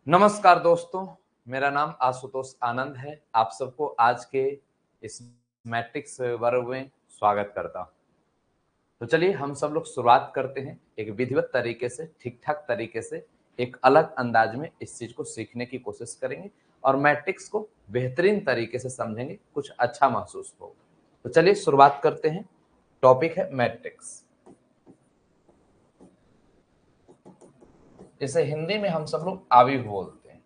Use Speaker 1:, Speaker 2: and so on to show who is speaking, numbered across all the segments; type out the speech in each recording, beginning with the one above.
Speaker 1: नमस्कार दोस्तों, मेरा नाम आशुतोष आनंद है। आप सबको आज के इस मैट्रिक्स वर्ग में स्वागत करता हूं। तो चलिए हम सब लोग शुरुआत करते हैं एक विधिवत तरीके से, ठीक-ठाक तरीके से, एक अलग अंदाज में इस चीज को सीखने की कोशिश करेंगे और मैट्रिक्स को बेहतरीन तरीके से समझेंगे, कुछ अच्छा महसूस होगा। तो चलिए शुरुआत करते हैं। टॉपिक है मैट्रिक्स। इसे हिंदी में हम सब लोग आव्यूह बोलते हैं।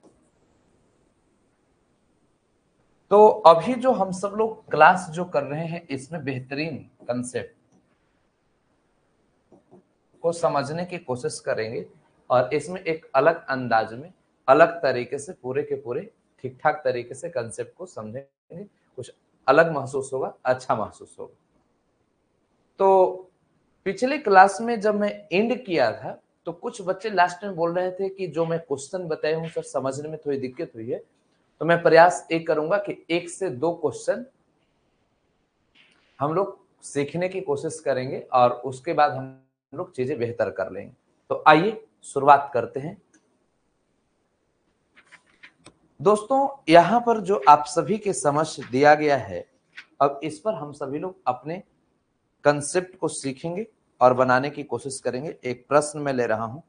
Speaker 1: तो अभी जो हम सब लोग क्लास जो कर रहे हैं, इसमें बेहतरीन कंसेप्ट को समझने की कोशिश करेंगे और इसमें एक अलग अंदाज में, अलग तरीके से, पूरे के पूरे ठीक ठाक तरीके से कंसेप्ट को समझेंगे। कुछ अलग महसूस होगा, अच्छा महसूस होगा। तो पिछले क्लास में जब मैं एंड किया था, तो कुछ बच्चे लास्ट में बोल रहे थे कि जो मैं क्वेश्चन बताया हूं सर, समझने में थोड़ी दिक्कत हुई है। तो मैं प्रयास एक करूंगा कि 1 से 2 क्वेश्चन हम लोग सीखने की कोशिश करेंगे और उसके बाद हम लोग चीजें बेहतर कर लेंगे। तो आइए शुरुआत करते हैं। दोस्तों, यहां पर जो आप सभी के समझ दिया गया है, अब इस पर हम सभी लोग अपने कंसेप्ट को सीखेंगे और बनाने की कोशिश करेंगे। एक प्रश्न मैं ले रहा हूं।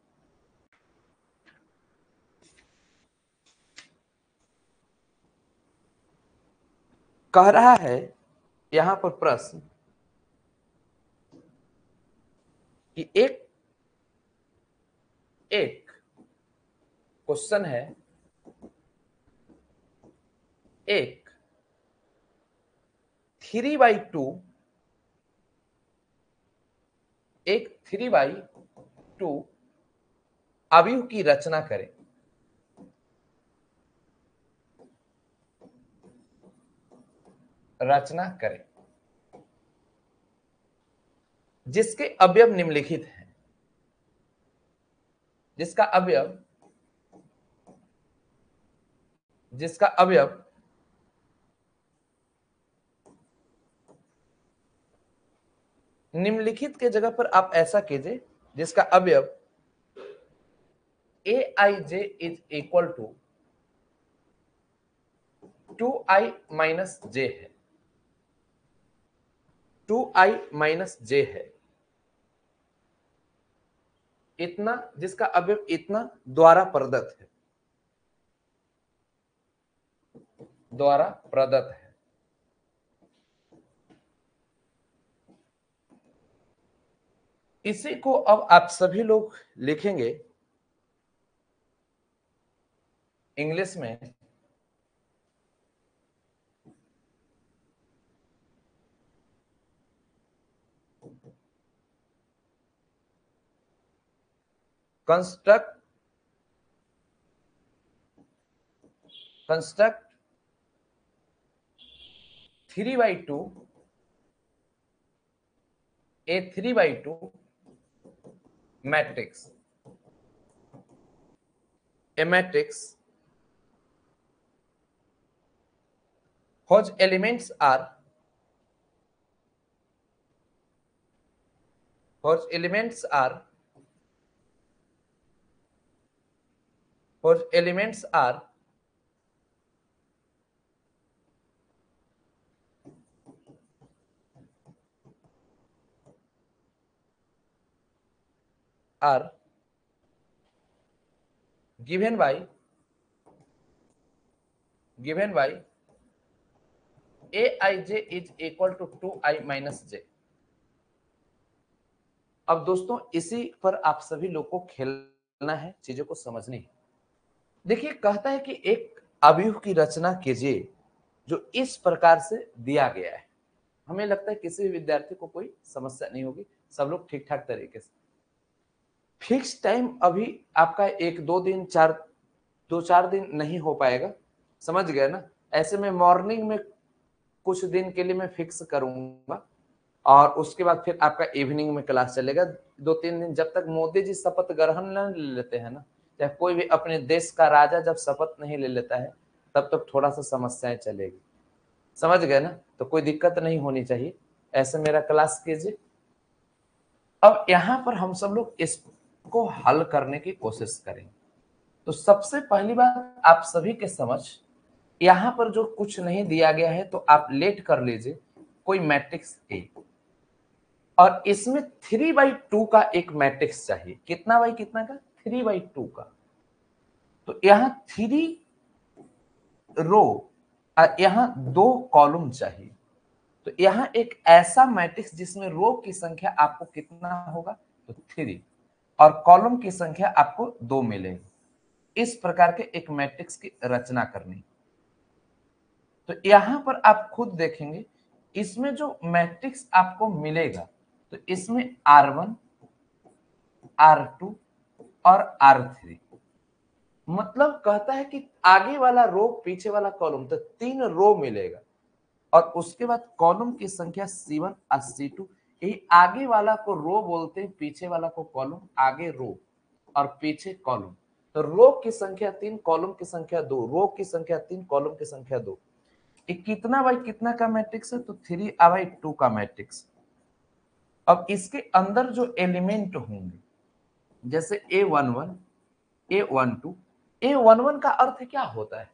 Speaker 1: कह रहा है यहां पर प्रश्न कि एक एक क्वेश्चन है, एक 3/2 एक 3/2 अवयव की रचना करें। रचना करें जिसके अवयव निम्नलिखित हैं। जिसका अवयव निम्नलिखित के जगह पर आप ऐसा कीजिए, जिसका अवयव aij is equal to 2i minus j है। 2i माइनस j है इतना, जिसका अवयव इतना द्वारा प्रदत्त है। द्वारा प्रदत्त है। इसी को अब आप सभी लोग लिखेंगे इंग्लिश में। Construct 3/2 a 3/2 matrix. A matrix whose elements are whose elements are whose elements are given by aij is equal to 2i minus j। अब दोस्तों, इसी पर आप सभी लोग को खेलना है, चीजों को समझनी है। देखिए, कहता है कि एक अवयव की रचना कीजिए जो इस प्रकार से दिया गया है। हमें लगता है किसी भी विद्यार्थी को कोई समस्या नहीं होगी, सब लोग ठीक ठाक तरीके से। फिक्स टाइम अभी आपका 1-2 दिन, 2-4 दिन नहीं हो पाएगा, समझ गए ना। ऐसे में मॉर्निंग में कुछ दिन के लिए मैं फिक्स करूंगा और उसके बाद फिर आपका इवनिंग में क्लास चलेगा 2-3 दिन, जब तक मोदी जी शपथ ग्रहण न ले लेते हैं ना, चाहे कोई भी अपने देश का राजा जब शपथ नहीं ले लेता है, तब तक थोड़ा सा समस्याएं चलेगी। समझ गए ना। तो कोई दिक्कत नहीं होनी चाहिए, ऐसे मेरा क्लास कीजिए। अब यहां पर हम सब लोग इसको हल करने की कोशिश करेंगे। तो सबसे पहली बात आप सभी के समझ, यहां पर जो कुछ नहीं दिया गया है तो आप लेट कर लीजिए कोई मैट्रिक्स ए, और इसमें 3/2 का एक मैट्रिक्स चाहिए। कितना बाई कितना का? 3/2 का। तो यहाँ 3 रो और यहाँ 2 कॉलम चाहिए। तो यहाँ एक ऐसा मैट्रिक्स जिसमें रो की संख्या आपको कितना होगा? तो 3, और कॉलम की संख्या आपको 2 मिलेगी। इस प्रकार के एक मैट्रिक्स की रचना करनी। तो यहां पर आप खुद देखेंगे, इसमें जो मैट्रिक्स आपको मिलेगा तो इसमें R1, R2 और R3, मतलब कहता है कि आगे वाला रो पीछे वाला कॉलम, तो 3 रो मिलेगा, और उसके बाद कॉलम की संख्या C1 और C2। यही आगे वाला को रो बोलते हैं, पीछे वाला को कॉलम। आगे रो और पीछे कॉलम। तो रो की संख्या 3, कॉलम की संख्या 2, रो की संख्या 3, कॉलम की संख्या 2। ये कितना बाई कितना का मैट्रिक्स है? तो 3/2 का मैट्रिक्स। अब इसके अंदर जो एलिमेंट होंगे, जैसे A11, A12, A11 का अर्थ क्या होता है?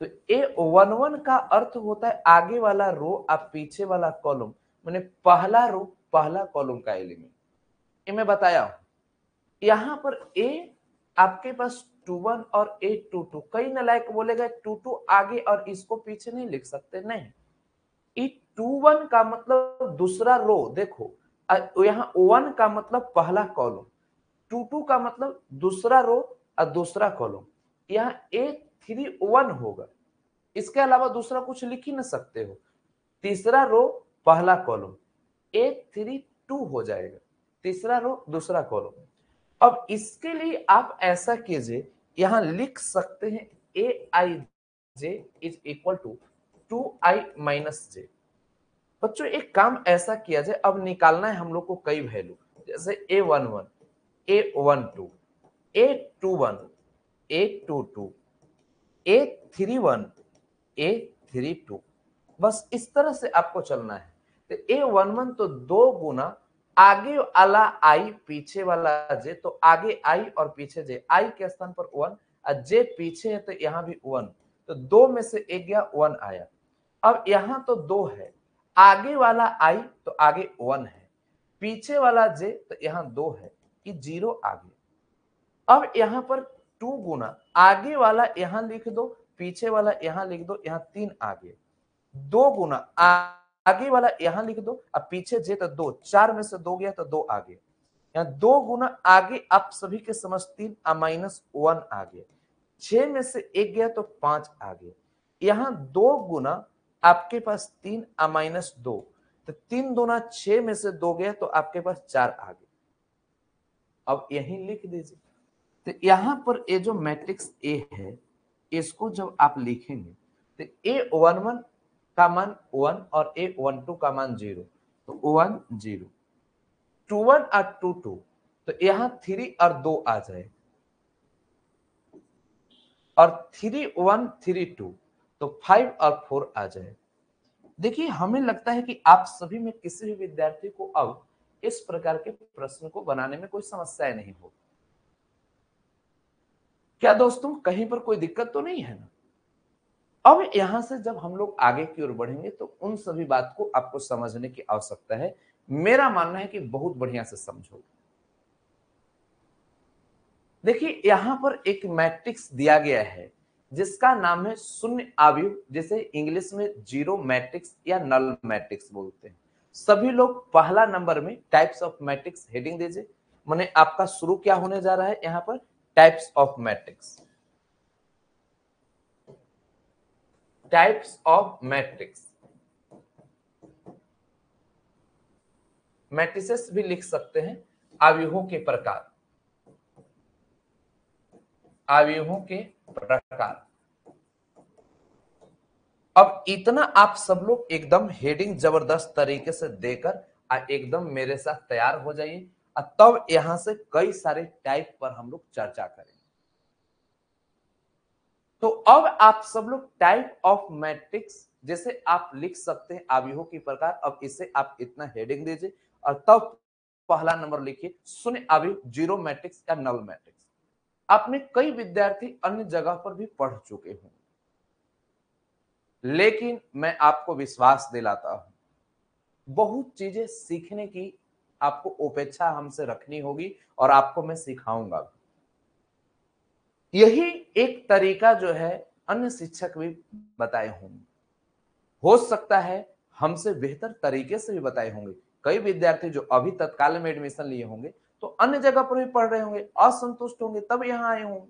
Speaker 1: तो A11 का अर्थ होता है आगे वाला रो और पीछे वाला कॉलम, माने पहला रो पहला कॉलम का एलिमेंट। ये मैं बताया हूं। यहां पर A आपके पास 21 और A22। कई नालायक बोलेगा 22 आगे और इसको पीछे नहीं लिख सकते, नहीं। ये 21 का मतलब दूसरा रो, देखो यहाँ 1 का मतलब पहला कॉलम, 22 का मतलब दूसरा रो और दूसरा कॉलम। यहाँ A31 होगा, इसके अलावा दूसरा कुछ लिख ही ना सकते हो। तीसरा रो पहला कॉलम, A32 हो जाएगा, तीसरा रो दूसरा कॉलम। अब इसके लिए आप ऐसा कीजिए, यहां लिख सकते हैं Aij is equal to 2i-j। बच्चों एक काम ऐसा किया जाए, अब निकालना है हम लोग को कई वैल्यू, जैसे A11, A12, A21, A22, A31, A32। बस इस तरह से आपको चलना है। तो A11 तो 2 गुना आगे वाला i पीछे वाला j, तो आगे i और पीछे j, i के स्थान पर 1 और j पीछे है तो यहां भी 1, तो 2 में से 1 गया, 1 आया। अब यहां तो 2 है, आगे वाला i तो आगे 1 है, पीछे वाला j तो यहां 2 है, कि 0 आ गया। अब यहां पर 2 गुना आगे वाला यहां लिख दो, पीछे वाला यहां लिख दो, यहां 3 आ गया। 2 गुना आगे वाला यहां लिख दो, अब पीछे जे तो 2, 4 में से 2 गया तो 2 आ गया। यहाँ 2 गुना आगे आप सभी के समझ 3 -1 आ गया, 6 में से 1 गया तो 5 आ गया। यहाँ 2 गुना आपके पास 3 -2, तो 3 दूना 6 में से 2 गया तो आपके पास 4 आ गया। अब यही लिख दीजिए। तो यहां पर ये जो मैट्रिक्स ए है, इसको जब आप लिखेंगे तो A11 का मान 1 और A12 का मान 0, तो 1 0, 21 और 22, तो यहां 3 और 2 आ जाए, और 3 1 3 2, तो 5 और 4 आ जाए। देखिए हमें लगता है कि आप सभी में किसी भी विद्यार्थी को अब इस प्रकार के प्रश्न को बनाने में कोई समस्या नहीं हो। क्या दोस्तों कहीं पर कोई दिक्कत तो नहीं है ना? अब यहां से जब हम लोग आगे की ओर बढ़ेंगे तो उन सभी बात को आपको समझने की आवश्यकता है। मेरा मानना है कि बहुत बढ़िया से समझो। देखिए यहां पर एक मैट्रिक्स दिया गया है जिसका नाम है शून्य आव्यूह, जिसे इंग्लिश में जीरो मैट्रिक्स या नल मैट्रिक्स बोलते हैं। सभी लोग पहला नंबर में टाइप्स ऑफ मैट्रिक्स हेडिंग दीजिए। माने आपका शुरू क्या होने जा रहा है यहां पर? Types of matrix. Types of matrix, matrices भी लिख सकते हैं, आव्यूहों के प्रकार, आव्यूहों के प्रकार। अब इतना आप सब लोग एकदम हेडिंग जबरदस्त तरीके से देकर एकदम मेरे साथ तैयार हो जाइए, और तब यहां से कई सारे टाइप पर हम लोग चर्चा करें। तो अब आप सब लोग टाइप ऑफ मैट्रिक्स जैसे आप लिख सकते हैं आव्यूहों की प्रकार। अब इसे आप इतना हेडिंग दीजिए, और तब पहला नंबर लिखिए शून्य आव्यूह, जीरो मैट्रिक्स या नल मैट्रिक्स। आपने कई विद्यार्थी अन्य जगह पर भी पढ़ चुके हों, लेकिन मैं आपको विश्वास दिलाता हूं, बहुत चीजें सीखने की आपको अपेक्षा हमसे रखनी होगी और आपको मैं सिखाऊंगा। यही एक तरीका जो है अन्य शिक्षक भी बताए होंगे, हो सकता है हमसे बेहतर तरीके से भी बताए होंगे। कई विद्यार्थी जो अभी तत्काल में एडमिशन लिए होंगे तो अन्य जगह पर भी पढ़ रहे होंगे, असंतुष्ट होंगे, तब यहां आए होंगे।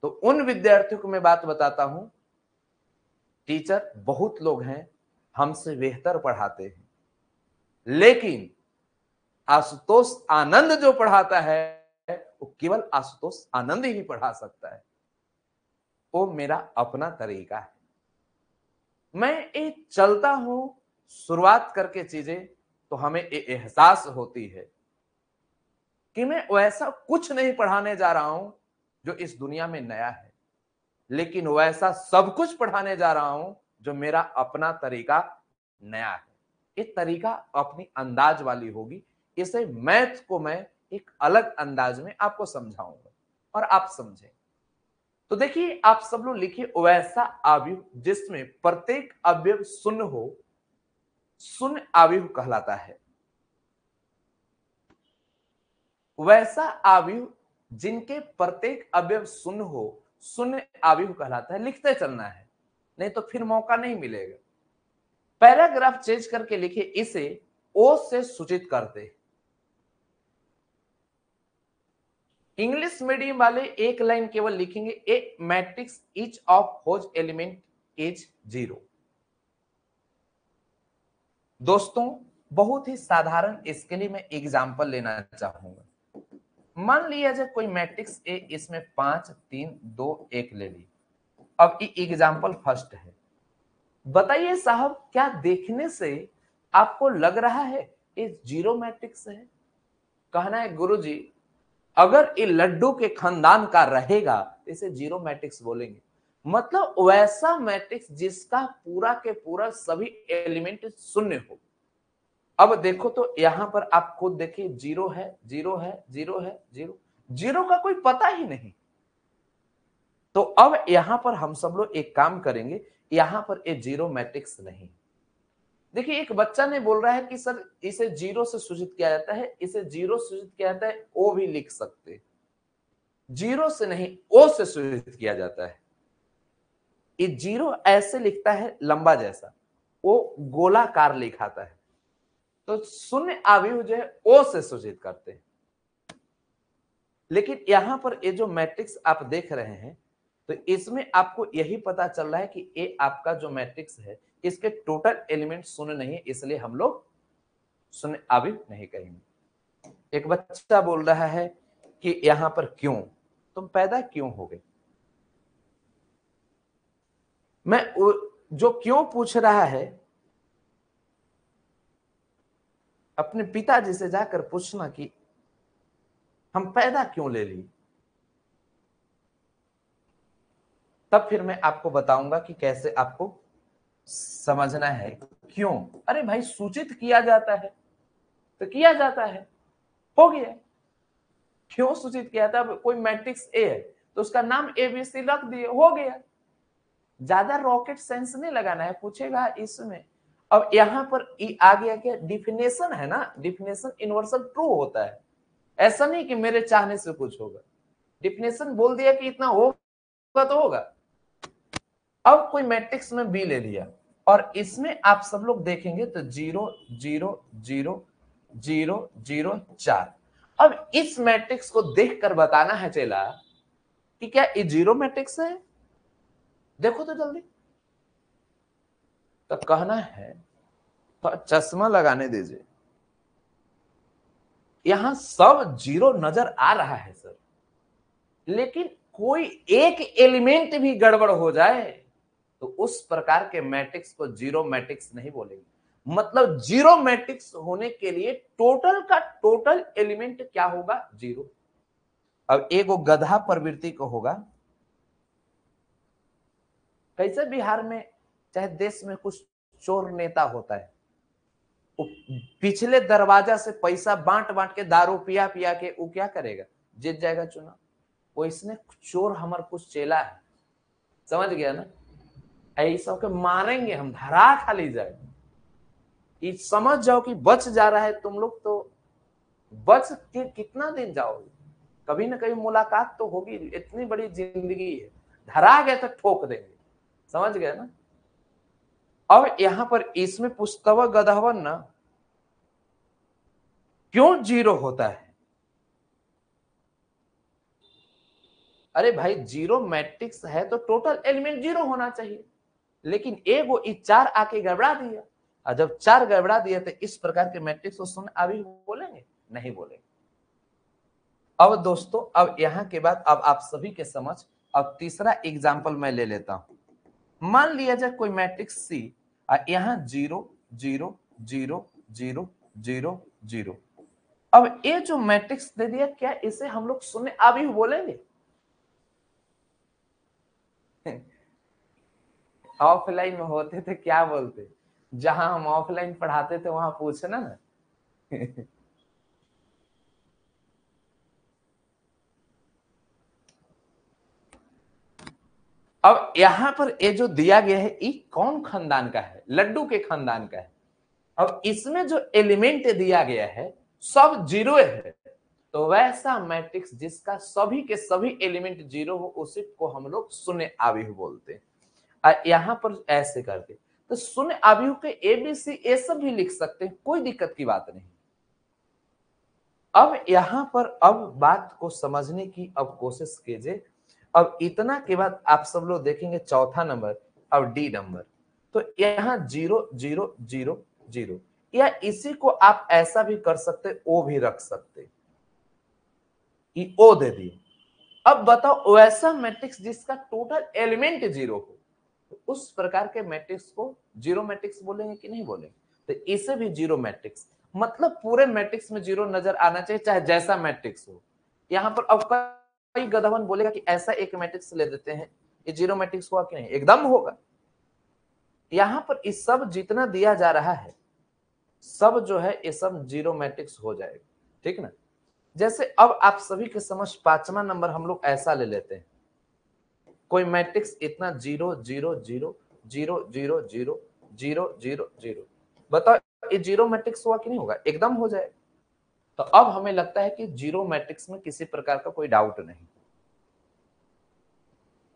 Speaker 1: तो उन विद्यार्थियों को मैं बात बताता हूं, टीचर बहुत लोग हैं हमसे बेहतर पढ़ाते हैं, लेकिन आशुतोष आनंद जो पढ़ाता है वो केवल आशुतोष आनंद ही पढ़ा सकता है। वो मेरा अपना तरीका है। मैं ये चलता हूं शुरुआत करके चीजें, तो हमें ये एहसास होती है कि मैं वैसा कुछ नहीं पढ़ाने जा रहा हूं जो इस दुनिया में नया है, लेकिन वैसा सब कुछ पढ़ाने जा रहा हूं जो मेरा अपना तरीका नया है। ये तरीका अपनी अंदाज वाली होगी। इसे मैथ को मैं एक अलग अंदाज में आपको समझाऊंगा और आप समझें। तो देखिए, आप सब लोग लिखिए, वैसा अवयव जिसमें प्रत्येक अवयव शून्य हो, शून्य अवयव कहलाता है। वैसा अवयव जिनके प्रत्येक अवयव शून्य हो, शून्य अवयव कहलाता है। लिखते चलना है, नहीं तो फिर मौका नहीं मिलेगा। पैराग्राफ चेंज करके लिखिए, इसे ओ से सूचित करते। इंग्लिश मीडियम वाले एक लाइन केवल लिखेंगे, a matrix each of whose element is 0। दोस्तों, बहुत ही साधारण इसके लिए मैं एग्जांपल लेना चाहूंगा। मान लिया जाए कोई मैट्रिक्स ए, इसमें 5 3 2 1 ले ली। अब ये एग्जांपल फर्स्ट है। बताइए साहब, क्या देखने से आपको लग रहा है ये जीरो मैट्रिक्स है? कहना है गुरुजी, अगर ये लड्डू के खानदान का रहेगा इसे जीरो मैट्रिक्स बोलेंगे। मतलब वैसा मैट्रिक्स जिसका पूरा के पूरा सभी एलिमेंट शून्य हो। अब देखो तो यहां पर आप खुद देखिए, जीरो है, जीरो है, जीरो है, जीरो, जीरो का कोई पता ही नहीं। तो अब यहां पर हम सब लोग एक काम करेंगे, यहां पर ये जीरो मैट्रिक्स नहीं। देखिए, एक बच्चा ने बोल रहा है कि सर इसे जीरो से सूचित किया जाता है, इसे जीरो सूचित किया जाता है, ओ भी लिख सकते। जीरो से नहीं, ओ से सूचित किया जाता है। ये जीरो ऐसे लिखता है लंबा जैसा, वो गोलाकार लिखाता है। तो शून्य अवयव जो है ओ से सूचित करते हैं। लेकिन यहां पर ये जो मैट्रिक्स आप देख रहे हैं, तो इसमें आपको यही पता चल रहा है कि ये आपका जो मैट्रिक्स है इसके टोटल एलिमेंट शून्य नहीं है, इसलिए हम लोग शून्य अवयव नहीं कहेंगे। एक बच्चा बोल रहा है कि यहां पर क्यों, तुम पैदा क्यों हो गए? मैं जो क्यों पूछ रहा है, अपने पिताजी से जाकर पूछना कि हम पैदा क्यों ले ली, तब फिर मैं आपको बताऊंगा कि कैसे आपको समझना है क्यों। अरे भाई, सूचित किया जाता है तो किया जाता है, हो गया। क्यों सूचित किया था? कोई मैट्रिक्स ए है तो उसका नाम एबीसी रख दिए, हो गया। ज्यादा रॉकेट साइंस नहीं लगाना है, पूछेगा इसमें। अब यहां पर आ गया क्या, डिफिनेशन है ना, डिफिनेशन यूनिवर्सल ट्रू होता है। ऐसा नहीं कि मेरे चाहने से कुछ होगा, डिफिनेशन बोल दिया कि इतना होगा तो होगा। अब कोई मैट्रिक्स में बी ले लिया और इसमें आप सब लोग देखेंगे तो 0 0 0 0 0 4। अब इस मैट्रिक्स को देखकर बताना है चेला कि क्या ये जीरो मैट्रिक्स है। देखो तो जल्दी। तो कहना है, तो चश्मा लगाने दीजिए। यहां सब जीरो नजर आ रहा है सर, लेकिन कोई एक एलिमेंट भी गड़बड़ हो जाए तो उस प्रकार के मैट्रिक्स को जीरो मैट्रिक्स नहीं बोलेंगे। मतलब जीरो मैट्रिक्स होने के लिए टोटल का टोटल एलिमेंट क्या होगा, जीरो। अब एक गधा प्रवृत्ति को होगा। कैसे बिहार में चाहे देश में कुछ चोर नेता होता है, वो पिछले दरवाजा से पैसा बांट बांट के दारू पिया पिया के वो क्या करेगा, जीत जाएगा चुनाव। वो इसने चोर हमर कुछ चेला है, समझ गया ना, ऐसा के मारेंगे हम, धरा खाली जाए, ये समझ जाओ कि बच जा रहा है तुम लोग, तो बच के कितना दिन जाओगे, कभी ना कभी मुलाकात तो होगी, इतनी बड़ी जिंदगी है, धरा गए तो ठोक देंगे, समझ गए ना। अब यहां पर इसमें पुस्तव गधवन ना क्यों जीरो होता है? अरे भाई जीरो मैट्रिक्स है तो टोटल एलिमेंट जीरो होना चाहिए, लेकिन एगो चार आके गड़बड़ा दिया, और जब चार गड़बड़ा दिया तो इस प्रकार के मैट्रिक्स को सुन अभी बोलेंगे नहीं बोलेंगे। अब दोस्तों अब यहां के बाद अब आप सभी के समझ अब तीसरा एग्जांपल मैं ले लेता हूं। मान लिया जाए कोई मैट्रिक्स सी, यहां 0 0 0 0 0 0। अब ये जो मैट्रिक्स दे दिया, क्या इसे हम लोग शून्य अभी बोलेंगे? ऑफलाइन में होते थे क्या बोलते, जहां हम ऑफलाइन पढ़ाते थे वहां पूछना ना। अब यहां पर ये जो दिया गया है ये कौन खानदान का है? लड्डू के खानदान का है। अब इसमें जो एलिमेंट दिया गया है सब जीरो है, तो वैसा मैट्रिक्स जिसका सभी के सभी एलिमेंट जीरो हो उसी को हम लोग शून्य आव्यूह बोलते हैं। यहां पर ऐसे करके तो शून्य आव्यूह के एबीसी ये सब भी लिख सकते हैं, कोई दिक्कत की बात नहीं। अब यहां पर अब बात को समझने की अब कोशिश कीजिए। अब इतना के बाद आप सब लोग देखेंगे चौथा नंबर, अब डी नंबर, तो यहां 0 0 0 0, या इसी को आप ऐसा भी कर सकते, ओ भी रख सकते, ओ दे दिए। अब बताओ वैसा मैट्रिक्स जिसका टोटल एलिमेंट जीरो हो, तो उस प्रकार के मैट्रिक्स को जीरो मैट्रिक्स बोलेंगे कि नहीं बोलेंगे? तो इसे भी जीरो मैट्रिक्स, मतलब पूरे मैट्रिक्स में जीरो नजर आना चाहिए चाहे जैसा मैट्रिक्स हो। यहां पर अब कई गधवन बोलेगा कि ऐसा एक मैट्रिक्स ले देते हैं, ये जीरो मैट्रिक्स हुआ कि नहीं? एकदम होगा। यहां पर इस सब जितना दिया जा रहा है सब जो है ये सब जीरो मैट्रिक्स हो जाएगा, ठीक ना। जैसे अब आप सभी के समझ पांचवा नंबर हम लोग ऐसा ले लेते हैं, कोई मैट्रिक्स इतना 0 0 0 0 0 0 0 0 0, बताओ ये जीरो मैट्रिक्स हुआ कि नहीं होगा? एकदम हो जाए। तो अब हमें लगता है कि जीरो मैट्रिक्स में किसी प्रकार का कोई डाउट नहीं।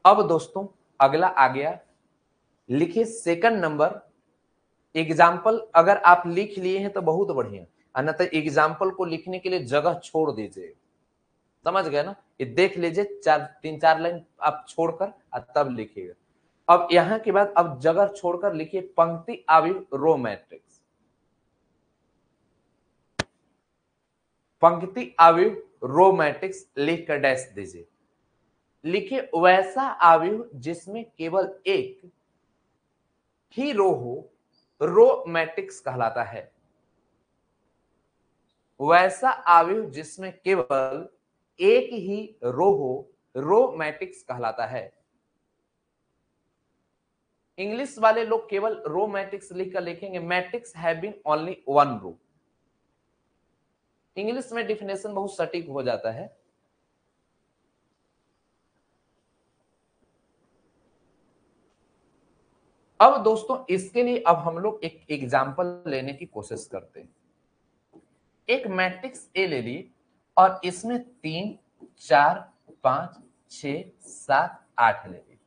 Speaker 1: अब दोस्तों अगला आ गया, लिखिए सेकंड नंबर एग्जाम्पल। अगर आप लिख लिए हैं तो बहुत बढ़िया, अन्यथा एग्जाम्पल को लिखने के लिए जगह छोड़ दीजिए, समझ गए ना। ये देख लीजिए, तीन चार लाइन आप छोड़कर तब लिखिएगा। अब यहां के बाद अब जगह छोड़कर लिखिए पंक्ति आव्यूह रो मैट्रिक्स, पंक्ति आव्यूह रो मैट्रिक्स लिखकर डैश दीजिए। लिखिए वैसा आव्यूह जिसमें केवल एक ही रो हो, रो मैट्रिक्स कहलाता है। वैसा आव्यूह जिसमें केवल एक ही रो हो, रो मैट्रिक्स कहलाता है। इंग्लिश वाले लोग केवल रो मैट्रिक्स लिखकर लिखेंगे matrix have been only one row. English में डिफिनेशन बहुत सटीक हो जाता है। अब दोस्तों इसके लिए अब हम लोग एक एग्जांपल लेने की कोशिश करते हैं। एक मैट्रिक्स ए ले ली और इसमें 3 4 5 6 7 8 ले ली।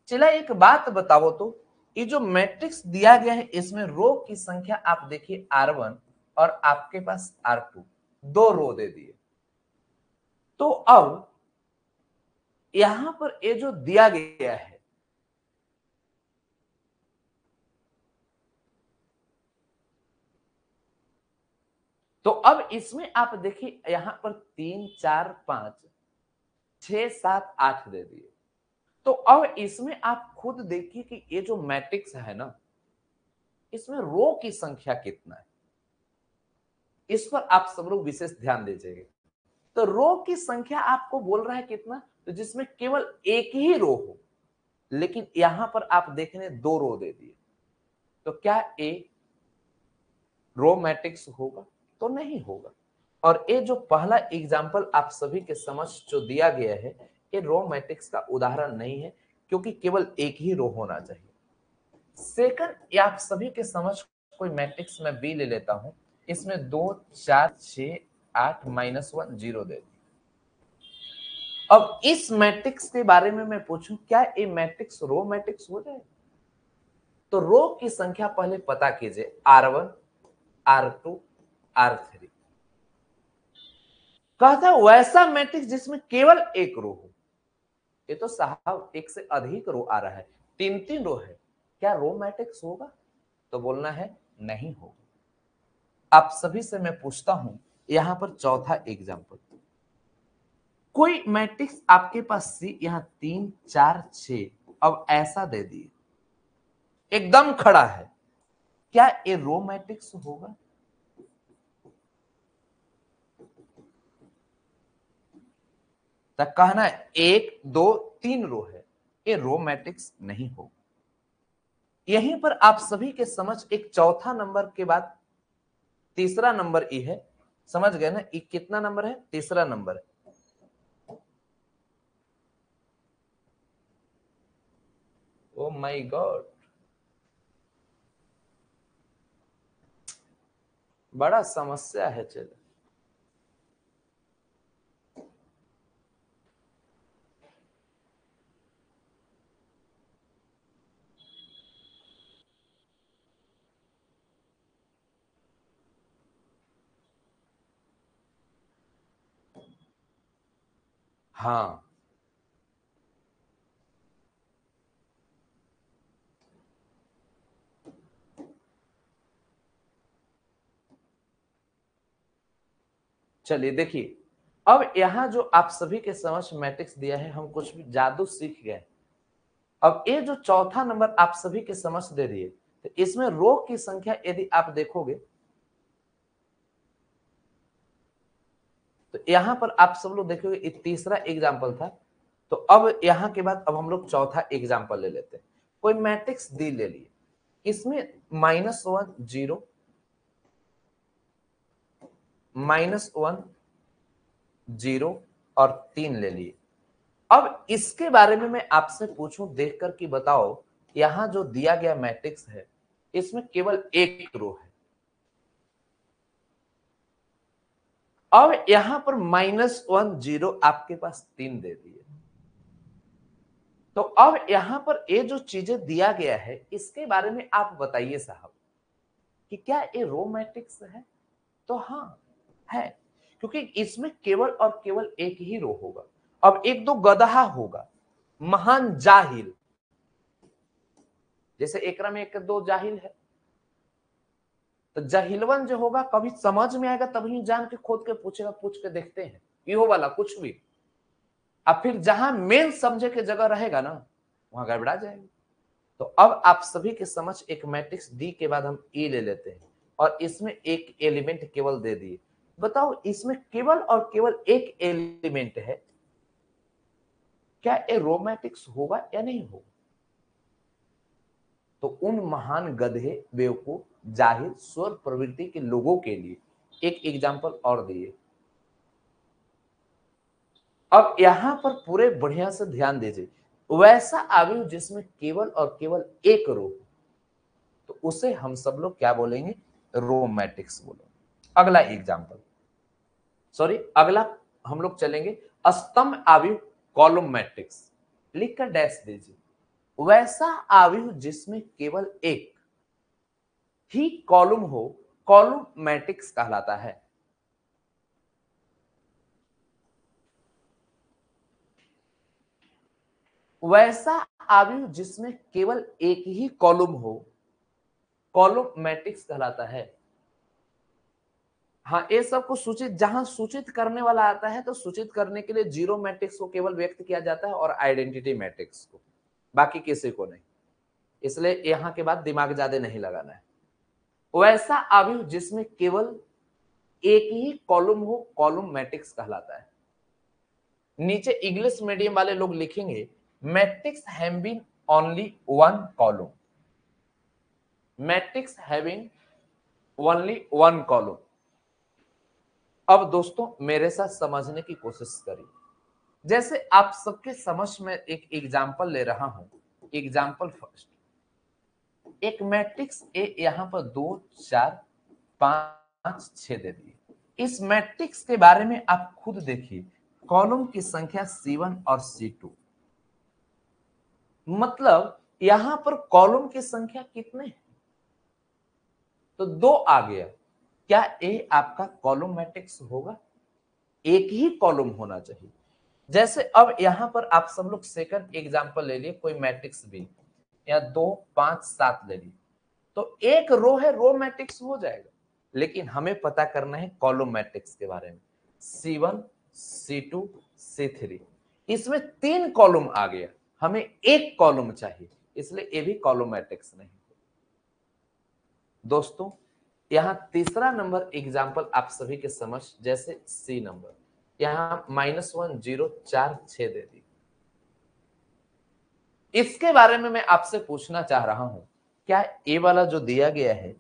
Speaker 1: चला एक बात बताओ तो ये जो मैट्रिक्स दिया गया है इसमें रो की संख्या आप देखिए R1 और आपके पास R2, दो रो दे दिए। तो अब यहां पर ये जो दिया गया है, तो अब इसमें आप देखिए यहां पर 3 4 5 6 7 8 दे दिए। तो अब इसमें आप खुद देखिए कि ये जो मैट्रिक्स है ना, इसमें रो की संख्या कितना है, इस पर आप सब लोग विशेष ध्यान दीजिएगा। तो रो की संख्या आपको बोल रहा है कितना, तो जिसमें केवल एक ही रो हो, लेकिन यहां पर आप देख रहे हैं दो रो दे दिए, तो क्या ए रो मैट्रिक्स होगा? तो नहीं होगा। और ये जो पहला एग्जाम्पल आप सभी के समक्ष जो दिया गया है, ये रो मैट्रिक्स का उदाहरण नहीं है, क्योंकि केवल एक ही रो होना चाहिए। सेकंड, ये आप सभी के समक्ष कोई मैट्रिक्स मैं बी ले लेता हूं, इसमें 2 4 6 8 -1 0 दे दी। अब इस मैट्रिक्स के बारे में मैं पूछूं, क्या ये मैट्रिक्स रो मैट्रिक्स हो जाए? तो रो की संख्या पहले पता कीजिए, R1 R2 R3। कहता है वैसा मैट्रिक्स जिसमें केवल एक रो हो। ये तो साहब एक से अधिक रो आ रहा है, 3 रो है, क्या रो मैट्रिक्स होगा? तो बोलना है नहीं होगा। आप सभी से मैं पूछता हूं, यहां पर चौथा एग्जांपल, कोई मैट्रिक्स आपके पास सी यहां 3 4 6 अब ऐसा दे दिए, एकदम खड़ा है, क्या ये रो मैट्रिक्स होगा? तो कहना है 1 2 3 रो है, ये रो मैट्रिक्स नहीं होगा। यहीं पर आप सभी के समझ एक चौथा नंबर के बाद तीसरा नंबर ई है, समझ गए ना? ई कितना नंबर है? तीसरा नंबर है। ओ माय गॉड, बड़ा समस्या है। चलो हाँ, चलिए देखिए, अब यहां जो आप सभी के समझ मैट्रिक्स दिया है, हम कुछ भी जादू सीख गए। अब ये जो चौथा नंबर आप सभी के समझ दे दिए, तो इसमें रो की संख्या यदि आप देखोगे, तो यहां पर आप सब लोग देखोगे ये तीसरा एग्जाम्पल था। तो अब यहां के बाद अब हम लोग चौथा एग्जाम्पल ले लेते हैं। कोई मैट्रिक्स डी ले लिए, इसमें -1 0 -1 0 और 3 ले लिए। अब इसके बारे में मैं आपसे पूछूं देखकर कि बताओ, यहां जो दिया गया मैट्रिक्स है, इसमें केवल एक रो है। अब यहां पर -1 0 आपके पास 3 दे दिए। तो अब यहां पर ये जो चीजें दिया गया है, इसके बारे में आप बताइए साहब कि क्या ये रो मैट्रिक्स है? तो हाँ है, क्योंकि इसमें केवल और केवल एक ही रो होगा। अब एक दो गदहा होगा, महान जाहिल, जैसे एकरा में एक दो जाहिल है, तो जाहिलवन जो होगा कभी समझ में आएगा तभी जान के खोद के पूछेगा, पूछ के देखते हैं इहो वाला कुछ भी। अब फिर जहां मेन समझे के जगह रहेगा ना, वहां गड़बड़ा जाएगा। तो अब आप सभी के समझ एक मैट्रिक्स डी के बाद हम ई ले लेते हैं, और इसमें एक एलिमेंट केवल दे दिए। बताओ इसमें केवल और केवल एक एलिमेंट है, क्या ये रो मैट्रिक्स होगा या नहीं होगा? तो उन महान गधे, बेवकूफ, जाहिल, स्वर प्रवृत्ति के लोगों के लिए एक एग्जाम्पल और दिए। अब यहां पर पूरे बढ़िया से ध्यान दीजिए, वैसा अवयव जिसमें केवल और केवल एक रो, तो उसे हम सब लोग क्या बोलेंगे? रो मैट्रिक्स बोलेंगे। अगला एग्जाम्पल, सॉरी अगला हम लोग चलेंगे स्तंभ अवयव कॉलम मैट्रिक्स। लिखकर डैश दीजिए, वैसा अवयव जिसमें केवल एक ही कॉलम हो, कॉलम मैट्रिक्स कहलाता है। वैसा अवयव जिसमें केवल एक ही कॉलम हो, कॉलम मैट्रिक्स कहलाता है। हाँ, ये सब को सूचित, जहां सूचित करने वाला आता है तो सूचित करने के लिए जीरो मैट्रिक्स को केवल व्यक्त किया जाता है और आइडेंटिटी मैट्रिक्स को, बाकी किसी को नहीं। इसलिए यहां के बाद दिमाग ज्यादा नहीं लगाना है। वैसा अवयव जिसमें केवल एक ही कॉलम हो, कॉलम मैट्रिक्स कहलाता है। नीचे इंग्लिश मीडियम वाले लोग लिखेंगे matrix having only one column, matrix having only one column. अब दोस्तों मेरे साथ समझने की कोशिश करिए। जैसे आप सबके समझ में एक एग्जाम्पल ले रहा हूं। एग्जाम्पल फर्स्ट, एक मैट्रिक्स ए यहां पर 2 4 5 6 दे दिए। इस मैट्रिक्स के बारे में आप खुद देखिए, कॉलम की संख्या C1 और C2, मतलब यहां पर कॉलम की संख्या कितने हैं? तो 2 आ गया। क्या ए आपका कॉलम मैट्रिक्स होगा? एक ही कॉलम होना चाहिए। जैसे अब यहां पर आप सब लोग सेकंड एग्जांपल ले लिए, कोई मैट्रिक्स भी या 2 5 7 ले लिए, तो एक रो है, रो मैट्रिक्स हो जाएगा। लेकिन हमें पता करना है कॉलम मैट्रिक्स के बारे में। C1 C2 C3, इसमें 3 कॉलम आ गया, हमें एक कॉलम चाहिए, इसलिए ये भी कॉलम मैट्रिक्स नहीं। दोस्तों यहां तीसरा नंबर एग्जाम्पल आप सभी के समझ, जैसे सी नंबर, यहां -1 0 4 6 दे दी। इसके बारे में मैं आपसे पूछना चाह रहा हूं, क्या ए वाला जो दिया गया है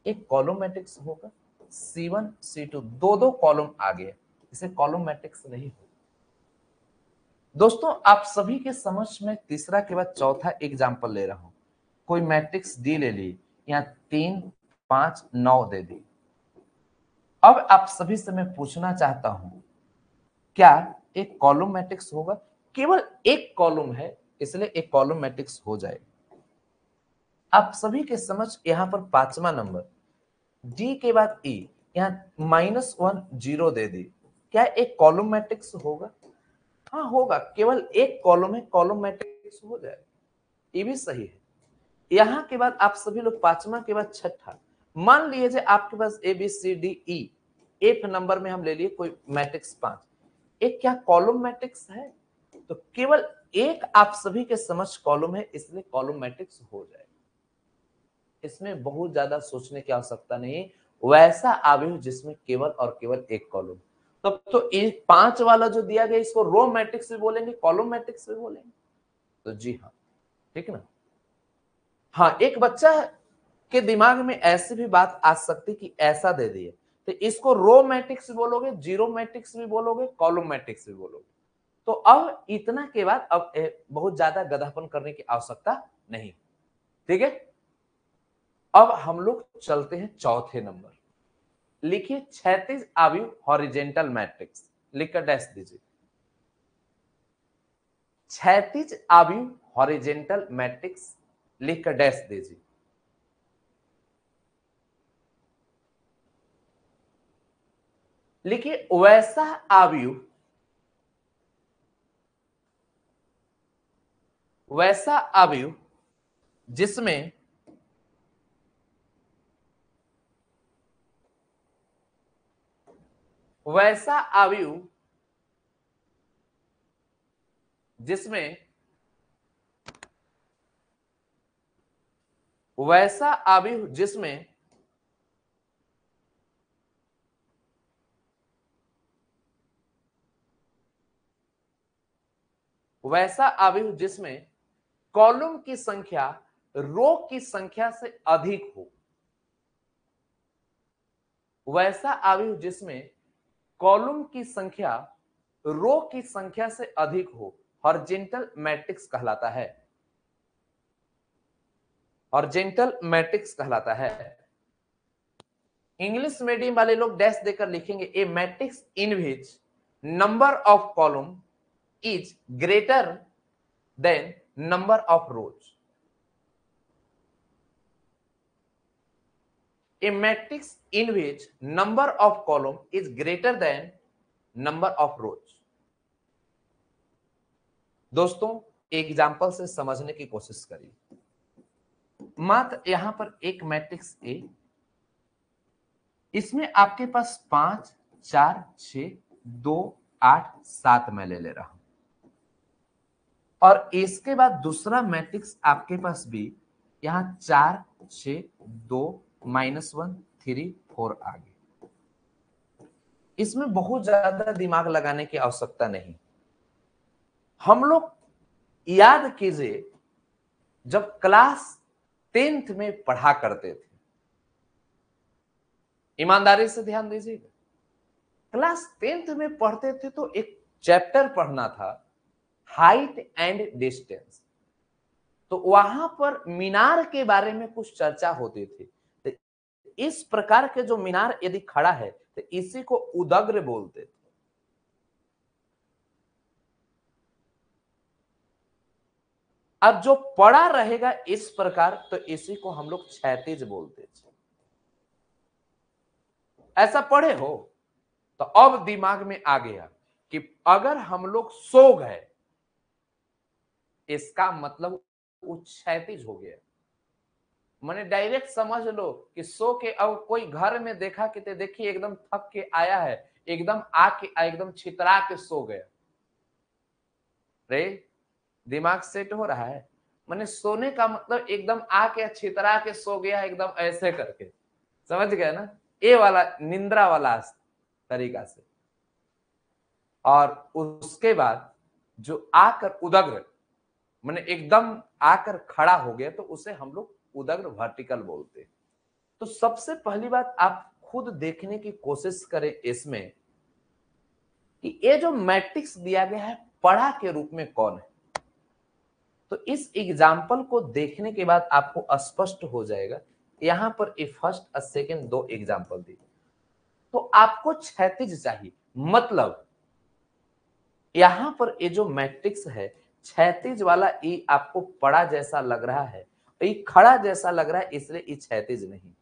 Speaker 1: एक कॉलम मैट्रिक्स होगा? C1 C2 दो दो कॉलम आ गया, इसे कॉलम मैट्रिक्स नहीं होगा। दोस्तों आप सभी के समझ में तीसरा के बाद चौथा एग्जाम्पल ले रहा हूं। कोई मैट्रिक्स डी ले ली, यहां 3 5 9 दे दी। अब आप सभी से मैं पूछना चाहता हूं, क्या एक कॉलम मैट्रिक्स होगा? केवल एक कॉलम है, इसलिए एक कॉलम मैट्रिक्स हो जाएगा। आप सभी के समझ यहां पर पांचवा नंबर, डी के बाद ई, यहां -1 0 दे दी। क्या एक कॉलम मैट्रिक्स होगा? हाँ होगा, केवल एक कॉलम है, कॉलम मैट्रिक्स हो जाएगा। ये भी सही है। यहां के बाद आप सभी लोग पांचवा के बाद छठा, मान लीजिए आपके पास A B C D E, एक नंबर में हम ले लिए कोई मैट्रिक्स 5, एक क्या कॉलम मैट्रिक्स है? तो केवल एक आप सभी के समझ कॉलम है, इसलिए कॉलम मैट्रिक्स हो जाएगा। इसमें बहुत ज्यादा सोचने की आवश्यकता नहीं, वैसा आव्यूह जिसमें केवल और केवल एक कॉलम। तब तो एक 5 वाला जो दिया गया इसको रो मैट्रिक्स भी बोलेंगे, कॉलम मैट्रिक्स भी बोलेंगे। तो जी हाँ, ठीक है ना। हाँ, एक बच्चा के दिमाग में ऐसी भी बात आ सकती कि ऐसा दे दिए, तो इसको रो मैट्रिक्स भी बोलोगे, जीरो मैट्रिक्स भी बोलोगे, कॉलम मैट्रिक्स भी बोलोगे। तो अब इतना के बाद अब बहुत ज्यादा गधापन करने की आवश्यकता नहीं। ठीक है, अब हम लोग चलते हैं चौथे नंबर। लिखिए क्षैतिज आव्यूह हॉरिजेंटल मैट्रिक्स, लिखकर डैश दीजिए। क्षैतिज आव्यूह हॉरिजेंटल मैट्रिक्स लिखकर डैश दीजिए। लिखिए वैसा आव्यूह, वैसा आव्यूह जिसमें वैसा आव्यूह जिसमें वैसा आव्यूह जिसमें वैसा आव्यूह जिसमें कॉलम की संख्या रो की संख्या से अधिक हो। वैसा आव्यूह जिसमें कॉलम की संख्या रो की संख्या से अधिक हो हॉरिजॉन्टल मैट्रिक्स कहलाता है। हॉरिजॉन्टल मैट्रिक्स कहलाता है। इंग्लिश मीडियम वाले लोग डैश देकर लिखेंगे, a matrix in which number of column is greater than number of rows. A matrix in which number of column is greater than number of rows। दोस्तों example से समझने की कोशिश करिए। मात्र यहां पर एक मैट्रिक्स ए, इसमें आपके पास 5 4 6 2 8 7 मैं ले रहा हूं, और इसके बाद दूसरा मैट्रिक्स आपके पास भी यहां 4 6 2 -1 3 4 आ गए। इसमें बहुत ज्यादा दिमाग लगाने की आवश्यकता नहीं। हम लोग याद कीजिए, जब क्लास 10th में पढ़ा करते थे, ईमानदारी से ध्यान दीजिएगा, क्लास 10th में पढ़ते थे तो एक चैप्टर पढ़ना था, हाइट एंड डिस्टेंस। तो वहां पर मीनार के बारे में कुछ चर्चा होती थी। तो इस प्रकार के जो मीनार यदि खड़ा है तो इसी को उदग्र बोलते थे। अब जो पड़ा रहेगा इस प्रकार तो इसी को हम लोग क्षैतिज बोलते थे। ऐसा पढ़े हो तो अब दिमाग में आ गया कि अगर हम लोग सो गए इसका मतलब वो क्षैतिज हो गया। मैंने डायरेक्ट समझ लो कि सो के अब कोई घर में देखा कि ते देखिए एकदम थक के आया है, एकदम आके एकदम छितरा के सो गया। रे दिमाग सेट हो रहा है। मैंने सोने का मतलब एकदम आके छितरा के सो गया एकदम ऐसे करके, समझ गए ना, ये वाला निंद्रा वाला तरीका से। और उसके बाद जो आकर उदग्र मैंने एकदम आकर खड़ा हो गया तो उसे हम लोग उदग्र वर्टिकल बोलते हैं। तो सबसे पहली बात आप खुद देखने की कोशिश करें इसमें कि ये जो मैट्रिक्स दिया गया है पढ़ा के रूप में कौन है। तो इस एग्जाम्पल को देखने के बाद आपको स्पष्ट हो जाएगा। यहां पर ए फर्स्ट सेकेंड दो एग्जाम्पल दी तो आपको क्षैतिज चाहिए, मतलब यहां पर ये जो मैट्रिक्स है क्षैतिज वाला ये आपको पड़ा जैसा लग रहा है, ये खड़ा जैसा लग रहा है, इसलिए ये क्षैतिज नहीं।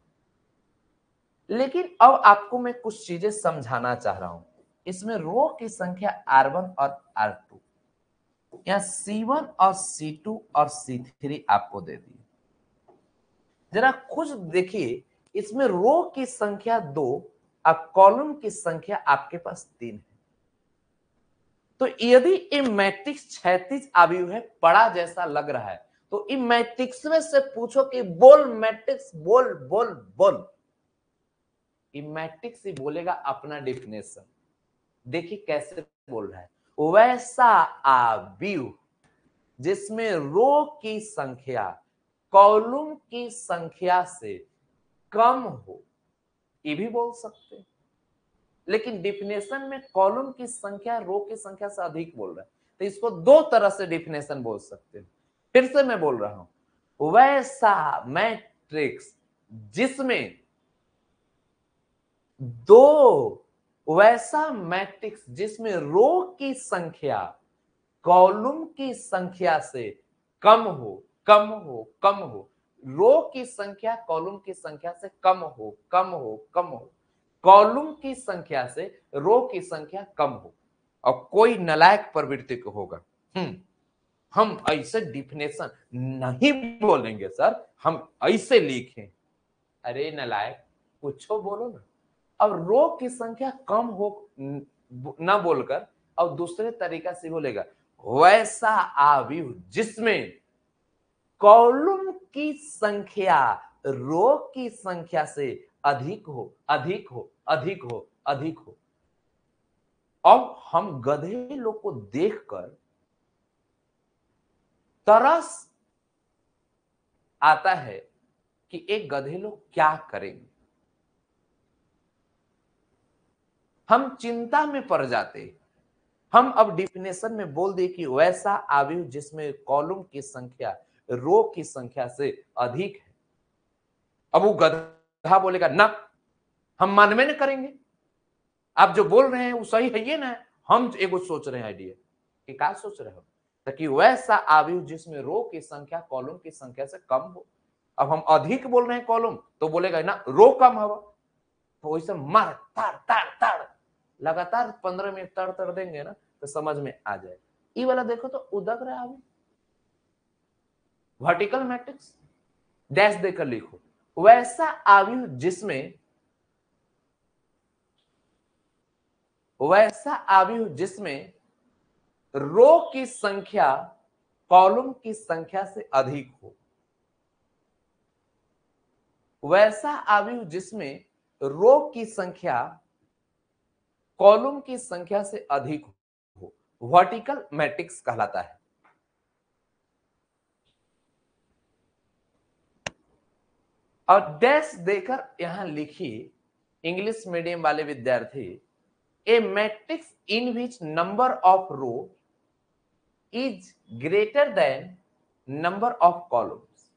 Speaker 1: लेकिन अब आपको मैं कुछ चीजें समझाना चाह रहा हूं। इसमें रो की संख्या R1 और R2, यहाँ C1 और C2 और C3 आपको दे दी। जरा खुद देखिए, इसमें रो की संख्या 2 और कॉलम की संख्या आपके पास 3 है। तो यदि ये मैट्रिक्स क्षैतिज अवयव है, पड़ा जैसा लग रहा है, तो इन मैट्रिक्स में से पूछो कि बोल मैट्रिक्स, बोल बोल बोल। ये मैट्रिक्स ही बोलेगा अपना डेफिनेशन। देखिए कैसे बोल रहा है, वैसा अवयव जिसमें रो की संख्या कॉलम की संख्या से कम हो, ये भी बोल सकते हैं। लेकिन डिफिनेशन में कॉलम की संख्या रो की संख्या से अधिक बोल रहा है, तो इसको दो तरह से डिफिनेशन बोल सकते हैं। फिर से मैं बोल रहा हूं, वैसा मैट्रिक्स जिसमें दो वैसा मैट्रिक्स जिसमें रो की संख्या कॉलम की संख्या से कम हो, कम हो, कम हो, रो की संख्या कॉलम की संख्या से कम हो, कम हो, कम हो, कॉलम की संख्या से रो की संख्या कम हो। और कोई नालायक प्रवृत्ति को होगा, हम ऐसे डिफिनेशन नहीं बोलेंगे सर, हम ऐसे लिखें। अरे नालायक, कुछ बोलो ना। अब रो की संख्या कम हो ना बोलकर और दूसरे तरीका से बोलेगा, वैसा अवयव जिसमें कॉलम की संख्या रो की संख्या से अधिक हो, अधिक हो, अधिक हो, अधिक हो। अब हम गधे लोग को देखकर तरस आता है कि एक गधे लोग क्या करेंगे। हम चिंता में पड़ जाते हैं। हम अब डिफिनेशन में बोल दिए कि वैसा अवयव जिसमें कॉलम की संख्या रो की संख्या से अधिक है। अब वो गधा बोलेगा ना, हम मानवे न करेंगे, आप जो बोल रहे हैं वो सही है ये ना। हम एगो सोच रहे हैं आइडिया कि क्या सोच रहे हो, ताकि वैसा अवयव जिसमें रो की संख्या कॉलम की संख्या से कम हो। अब हम अधिक बोल रहे हैं कॉलम, तो बोलेगा ना रो कम हो, तो वैसे मार ताड़ ताड़ ताड़ लगातार 15 मिनट तड़ तड़ देंगे ना तो समझ में आ जाए। ये वाला देखो तो उदग रहा है, वर्टिकल मैट्रिक्स डैश देकर लिखो, वैसा अवयव जिसमें वैसा अवयव जिसमें रो की संख्या कॉलम की संख्या से अधिक हो, वैसा अवयव जिसमें रो की संख्या कॉलम की संख्या से अधिक हो, वर्टिकल मैट्रिक्स कहलाता है। और डैश देकर यहां लिखिए, इंग्लिश मीडियम वाले विद्यार्थी a matrix in which number of row is greater than number of columns.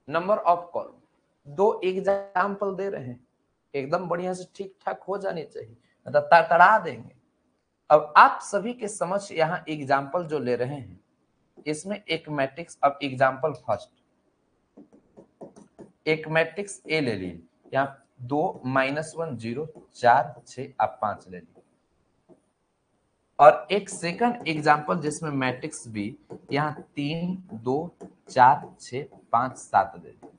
Speaker 1: Number of column, दो एग्जाम्पल दे रहे हैं, एकदम बढ़िया से ठीक ठाक हो जानी चाहिए, मतलब तड़तड़ा देंगे। अब आप सभी के समझ यहाँ एग्जाम्पल जो ले रहे हैं, इसमें एक मैट्रिक्स, अब एग्जाम्पल फर्स्ट, एक मैट्रिक्स ए ले लिए, यहाँ 2 -1 0 4 6 आप 5 ले लिए, और एक सेकंड एग्जाम्पल जिसमें मैट्रिक्स बी, यहाँ 3 2 4 6 5 7 दे दिए।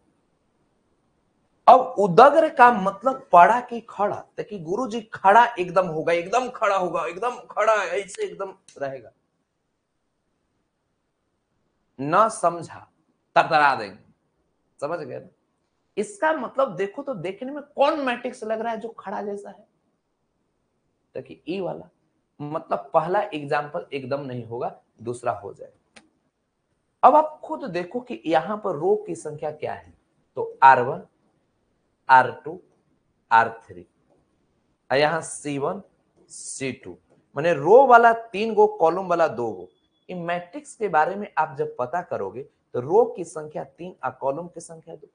Speaker 1: अब उदग्र का मतलब पड़ा कि खड़ा, ताकि गुरु जी खड़ा एकदम होगा, एकदम खड़ा होगा, एकदम खड़ा ऐसे एकदम रहेगा, न समझा तरतरा देंगे, समझ गए ना? इसका मतलब देखो तो देखने में कौन मैट्रिक्स लग रहा है जो खड़ा जैसा है, ताकि ई वाला, मतलब पहला एग्जाम्पल एकदम नहीं होगा, दूसरा हो जाए। अब आप खुद देखो कि यहां पर रो की संख्या क्या है, तो R1 R2 R3, यहां C1 C2, माने रो वाला 3 गो, कॉलम वाला 2 गो। इन मैट्रिक्स के बारे में आप जब पता करोगे तो रो की संख्या 3 और कॉलम की संख्या 2,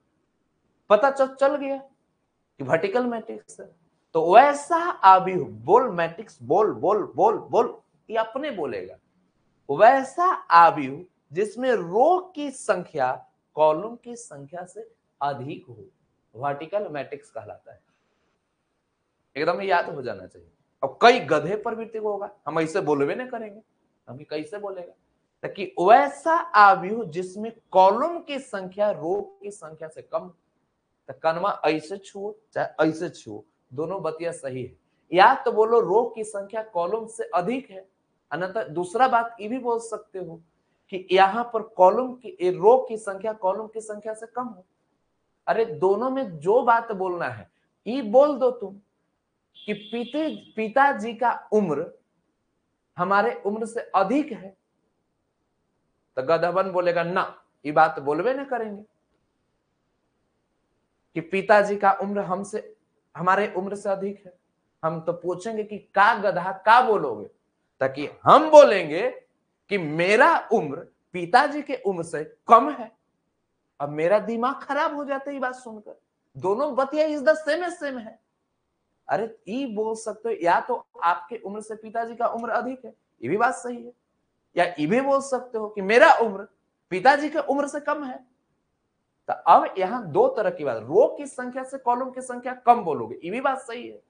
Speaker 1: पता चल गया कि वर्टिकल मैट्रिक्स है। तो वैसा आव्यूह, बोल मैट्रिक्स, बोल बोल बोल बोल, ये अपने बोलेगा, वैसा आव्यूह जिसमें रो की संख्या कॉलम की संख्या से अधिक हो, वर्टिकल मैट्रिक्स कहलाता है। एकदम याद हो जाना चाहिए। अब कई गधे पर भी होगा, हम ऐसे बोलवे नहीं करेंगे, हम कैसे बोलेगा, ताकि वैसा आव्यूह जिसमें कॉलम की संख्या रो की संख्या से कम, तो कनवा ऐसे छुओ चाहे ऐसे छुओ, दोनों बतिया सही है। या तो बोलो रो की संख्या कॉलम से अधिक है, अन्यथा दूसरा बात ये भी बोल सकते हो कि यहाँ पर कॉलम की, रो की संख्या कॉलम की संख्या से कम हो। अरे दोनों में जो बात बोलना है ये बोल दो तुम, कि पिताजी का उम्र हमारे उम्र से अधिक है, तो गधबन बोलेगा ना, ये बात बोलवे न करेंगे कि पिताजी का उम्र हमसे, हमारे उम्र से अधिक है। हम तो पूछेंगे कि का गधा का बोलोगे, ताकि हम बोलेंगे कि मेरा उम्र पिताजी के उम्र से कम है। अब मेरा दिमाग खराब हो जाता है ये बात सुनकर, दोनों बतिया इज द सेम है। अरे ये बोल सकते हो, या तो आपके उम्र से पिताजी का उम्र अधिक है, ये भी बात सही है, या ये भी बोल सकते हो कि मेरा उम्र पिताजी के उम्र से कम है। तो अब यहां दो तरह की बात, रो की संख्या से कॉलम की संख्या कम बोलोगे, ये भी बात सही है,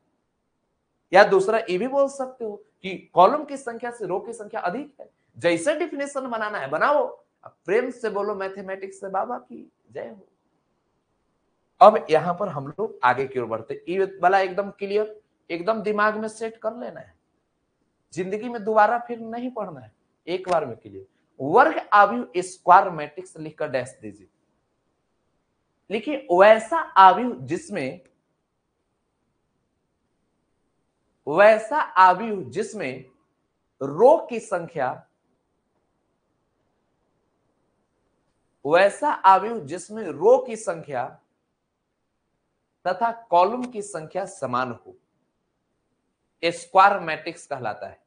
Speaker 1: या दूसरा ये भी बोल सकते हो कि कॉलम की संख्या से रो की संख्या अधिक है। जैसे डिफिनेशन बनाना है बनाओ, अब प्रेम से बोलो मैथमेटिक्स से बाबा की जय हो। अब यहां पर हम लोग आगे की ओर बढ़ते, ये वाला एकदम क्लियर, एकदम दिमाग में सेट कर लेना है, जिंदगी में दोबारा फिर नहीं पढ़ना है, एक बार में क्लियर। वर्ग आव्यूह स्क्वायर मैट्रिक्स लिखकर डैश दीजिए। लिखिए वैसा आव्यूह जिसमें, वैसा आव्यूह जिसमें रो की संख्या, वैसा आव्यूह जिसमें रो की संख्या तथा कॉलम की संख्या समान हो, स्क्वायर मैट्रिक्स कहलाता है।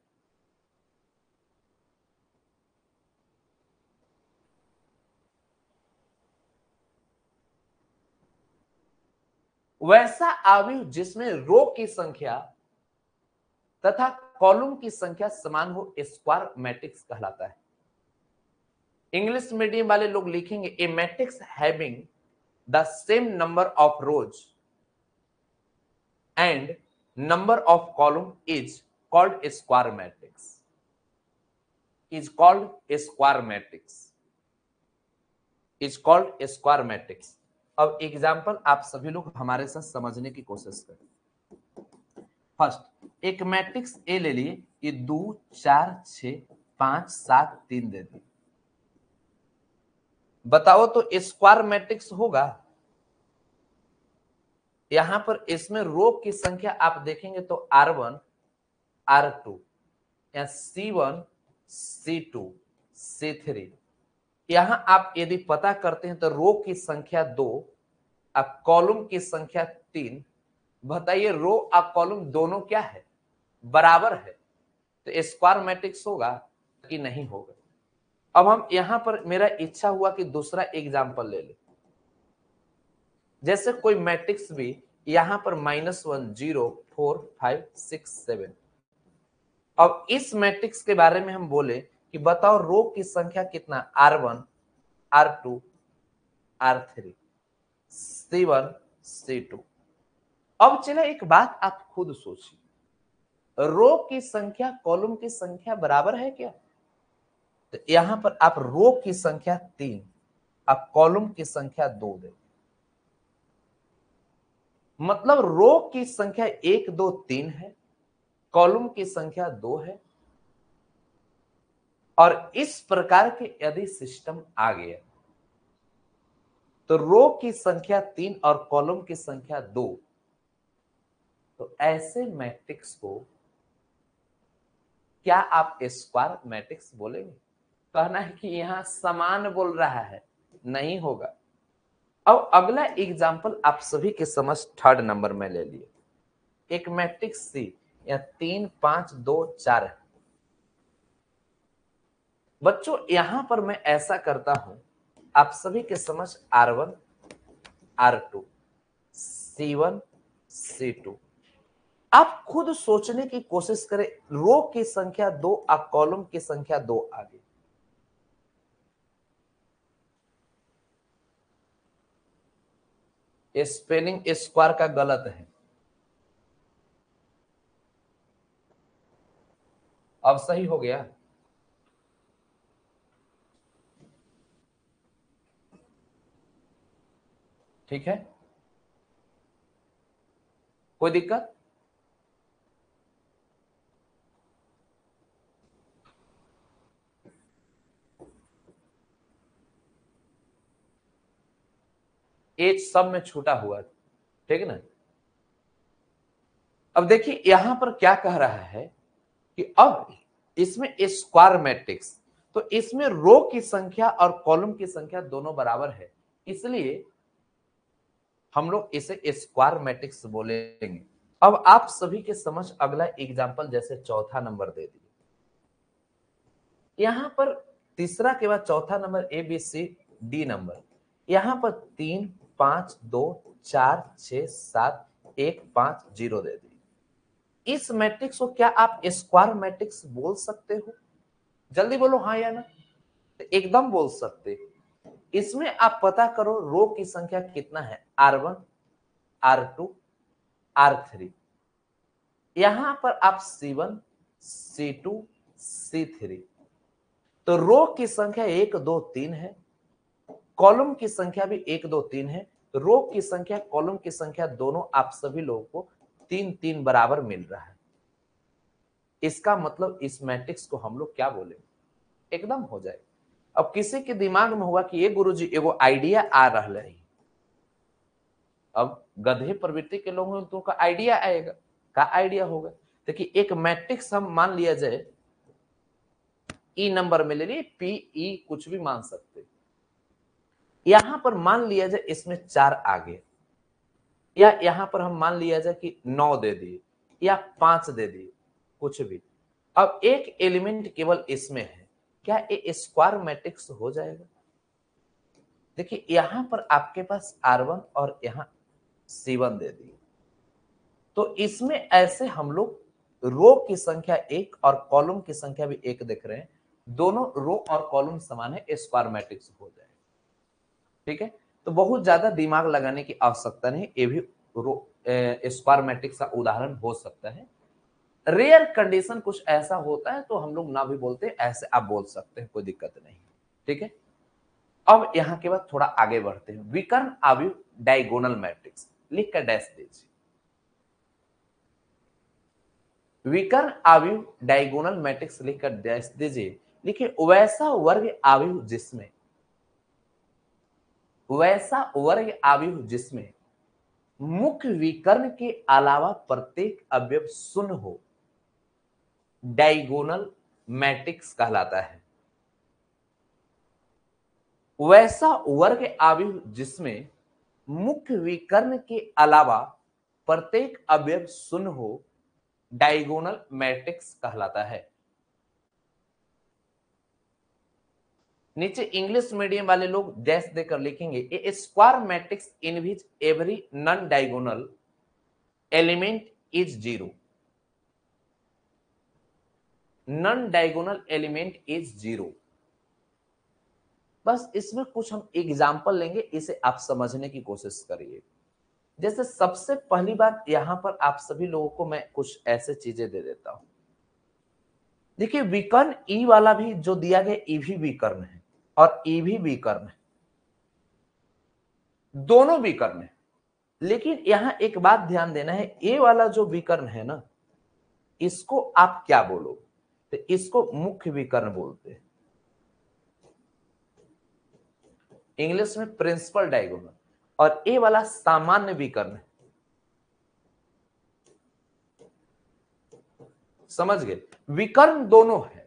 Speaker 1: वैसा आव्यूह जिसमें रो की संख्या तथा कॉलम की संख्या समान हो, स्क्वायर मैट्रिक्स कहलाता है। इंग्लिश मीडियम वाले लोग लिखेंगे a matrix having the same number of rows and number of column is called square matrix, is called square matrix, is called square matrix. अब एग्जाम्पल आप सभी लोग हमारे साथ समझने की कोशिश करें। फर्स्ट एक मैट्रिक्स ए ले लिए, ये 2 4 6 5 7 3 दे दी, बताओ तो स्क्वायर मैट्रिक्स होगा? यहां पर इसमें रो की संख्या आप देखेंगे तो R1 R2 या C1 C2 C3, यहां आप यदि पता करते हैं तो रो की संख्या 2, अब कॉलम की संख्या 3, बताइए रो और कॉलम दोनों क्या है, बराबर है, तो स्क्वायर मैट्रिक्स होगा कि नहीं होगा। अब हम यहां पर मेरा इच्छा हुआ कि दूसरा एग्जांपल ले ले, जैसे कोई मैट्रिक्स भी यहां पर -1 0 4 5 6 7। अब इस मैट्रिक्स के बारे में हम बोले कि बताओ रो की संख्या कितना, R1 R2 R3 C1 C2। अब चले एक बात आप खुद सोचिए, रो की संख्या कॉलम की संख्या बराबर है क्या? तो यहां पर आप रो की संख्या 3, आप कॉलम की संख्या 2 दे, मतलब रो की संख्या 1 2 3 है, कॉलम की संख्या 2 है। और इस प्रकार के यदि सिस्टम आ गया तो रो की संख्या 3 और कॉलम की संख्या 2, तो ऐसे मैट्रिक्स को क्या आप स्क्वायर मैट्रिक्स बोलेंगे? कहना है कि यहां समान बोल रहा है, नहीं होगा। अब अगला एग्जाम्पल आप सभी के समझ 3rd नंबर में ले लिए, एक मैट्रिक्स सी या 3 5 2 4 है। बच्चों यहां पर मैं ऐसा करता हूं, आप सभी के समझ R1 R2 C1 C2। आप खुद सोचने की कोशिश करें, रो की संख्या 2 और कॉलम की संख्या 2 आगे, स्पेलिंग स्क्वायर का गलत है। अब सही हो गया? ठीक है, कोई दिक्कत? एज सब में छूटा हुआ, ठीक है ना। अब देखिए यहां पर क्या कह रहा है कि अब इसमें स्क्वायर मैट्रिक्स, तो इसमें रो की संख्या और कॉलम की संख्या दोनों बराबर है, इसलिए हम लोग इसे स्क्वायर मैट्रिक्स बोलेंगे। अब आप सभी के समझ अगला एग्जांपल जैसे चौथा नंबर दे दिए, यहां पर तीसरा के बाद चौथा नंबर ABCD नंबर, यहां पर 3 5 2 4 6 7 1 5 0 दे दी। इस मैट्रिक्स को क्या आप स्क्वायर मैट्रिक्स बोल सकते हो? जल्दी बोलो हाँ या ना। तो एकदम बोल सकते। इसमें आप पता करो रो की संख्या कितना है, R1 R2 R3, यहां पर आप C1 C2 C3, तो रो की संख्या 1 2 3 है, कॉलम की संख्या भी 1 2 3 है, रो की संख्या कॉलम की संख्या दोनों आप सभी लोगों को 3 3 बराबर मिल रहा है। इसका मतलब इस मैट्रिक्स को हम लोग क्या बोलेंगे, एकदम हो जाए। अब किसी के दिमाग में होगा कि ये गुरुजी एगो आइडिया आ रहा है, अब गधे प्रवृत्ति के लोगों तो का आइडिया आएगा, का आइडिया होगा। देखिए एक मैट्रिक्स हम मान लिया जाए, ई नंबर में ले लिए, पी ई कुछ भी मान सकते, यहां पर मान लिया जाए इसमें 4 आगे, या यहां पर हम मान लिया जाए कि 9 दे दिए या 5 दे दिए, कुछ भी। अब एक एलिमेंट केवल इसमें है, क्या ये स्क्वायर मैट्रिक्स हो जाएगा? देखिए यहां पर आपके पास R1 और यहां C1 दे दिए, तो इसमें ऐसे हम लोग रो की संख्या 1 और कॉलम की संख्या भी 1 देख रहे हैं, दोनों रो और कॉलम समान है, स्क्वायर मैट्रिक्स हो जाएगा। ठीक है, तो बहुत ज्यादा दिमाग लगाने की आवश्यकता नहीं, ये भी स्क्वायर मैट्रिक्स का उदाहरण हो सकता है। रेयर कंडीशन कुछ ऐसा होता है तो हम लोग ना भी बोलते, ऐसे आप बोल सकते हैं, कोई दिक्कत नहीं। ठीक है, अब यहां के बाद थोड़ा आगे बढ़ते हैं, विकर्ण आव्यूह डायगोनल मैट्रिक्स लिख कर डैश दीजिए। विकर्ण आव्यूह डायगोनल मैट्रिक्स लिख कर डैश दीजिए। लिखिए वैसा वर्ग आव्यूह जिसमें मुख्य विकर्ण के अलावा प्रत्येक अवयव शून्य हो, डायगोनल मैट्रिक्स कहलाता है। वैसा वर्ग आव्यूह जिसमें मुख्य विकर्ण के अलावा प्रत्येक अवयव शून्य हो डायगोनल मैट्रिक्स कहलाता है। नीचे इंग्लिश मीडियम वाले लोग डैश देकर लिखेंगे a square matrix in which every non diagonal element is zero. Non diagonal element is zero. बस इसमें कुछ हम एग्जाम्पल लेंगे, इसे आप समझने की कोशिश करिए। जैसे सबसे पहली बात, यहां पर आप सभी लोगों को मैं कुछ ऐसे चीजें दे देता हूं। देखिए विकर्ण ई वाला भी जो दिया गया ई भी विकर्ण है और ई भी विकर्ण है, दोनों विकर्ण है। लेकिन यहां एक बात ध्यान देना है, ए वाला जो विकर्ण है ना, इसको आप क्या बोलोगे? तो इसको मुख्य विकर्ण बोलते हैं, इंग्लिश में प्रिंसिपल डायगोनल, और ए वाला सामान्य विकर्ण है। समझ गए? विकर्ण दोनों है,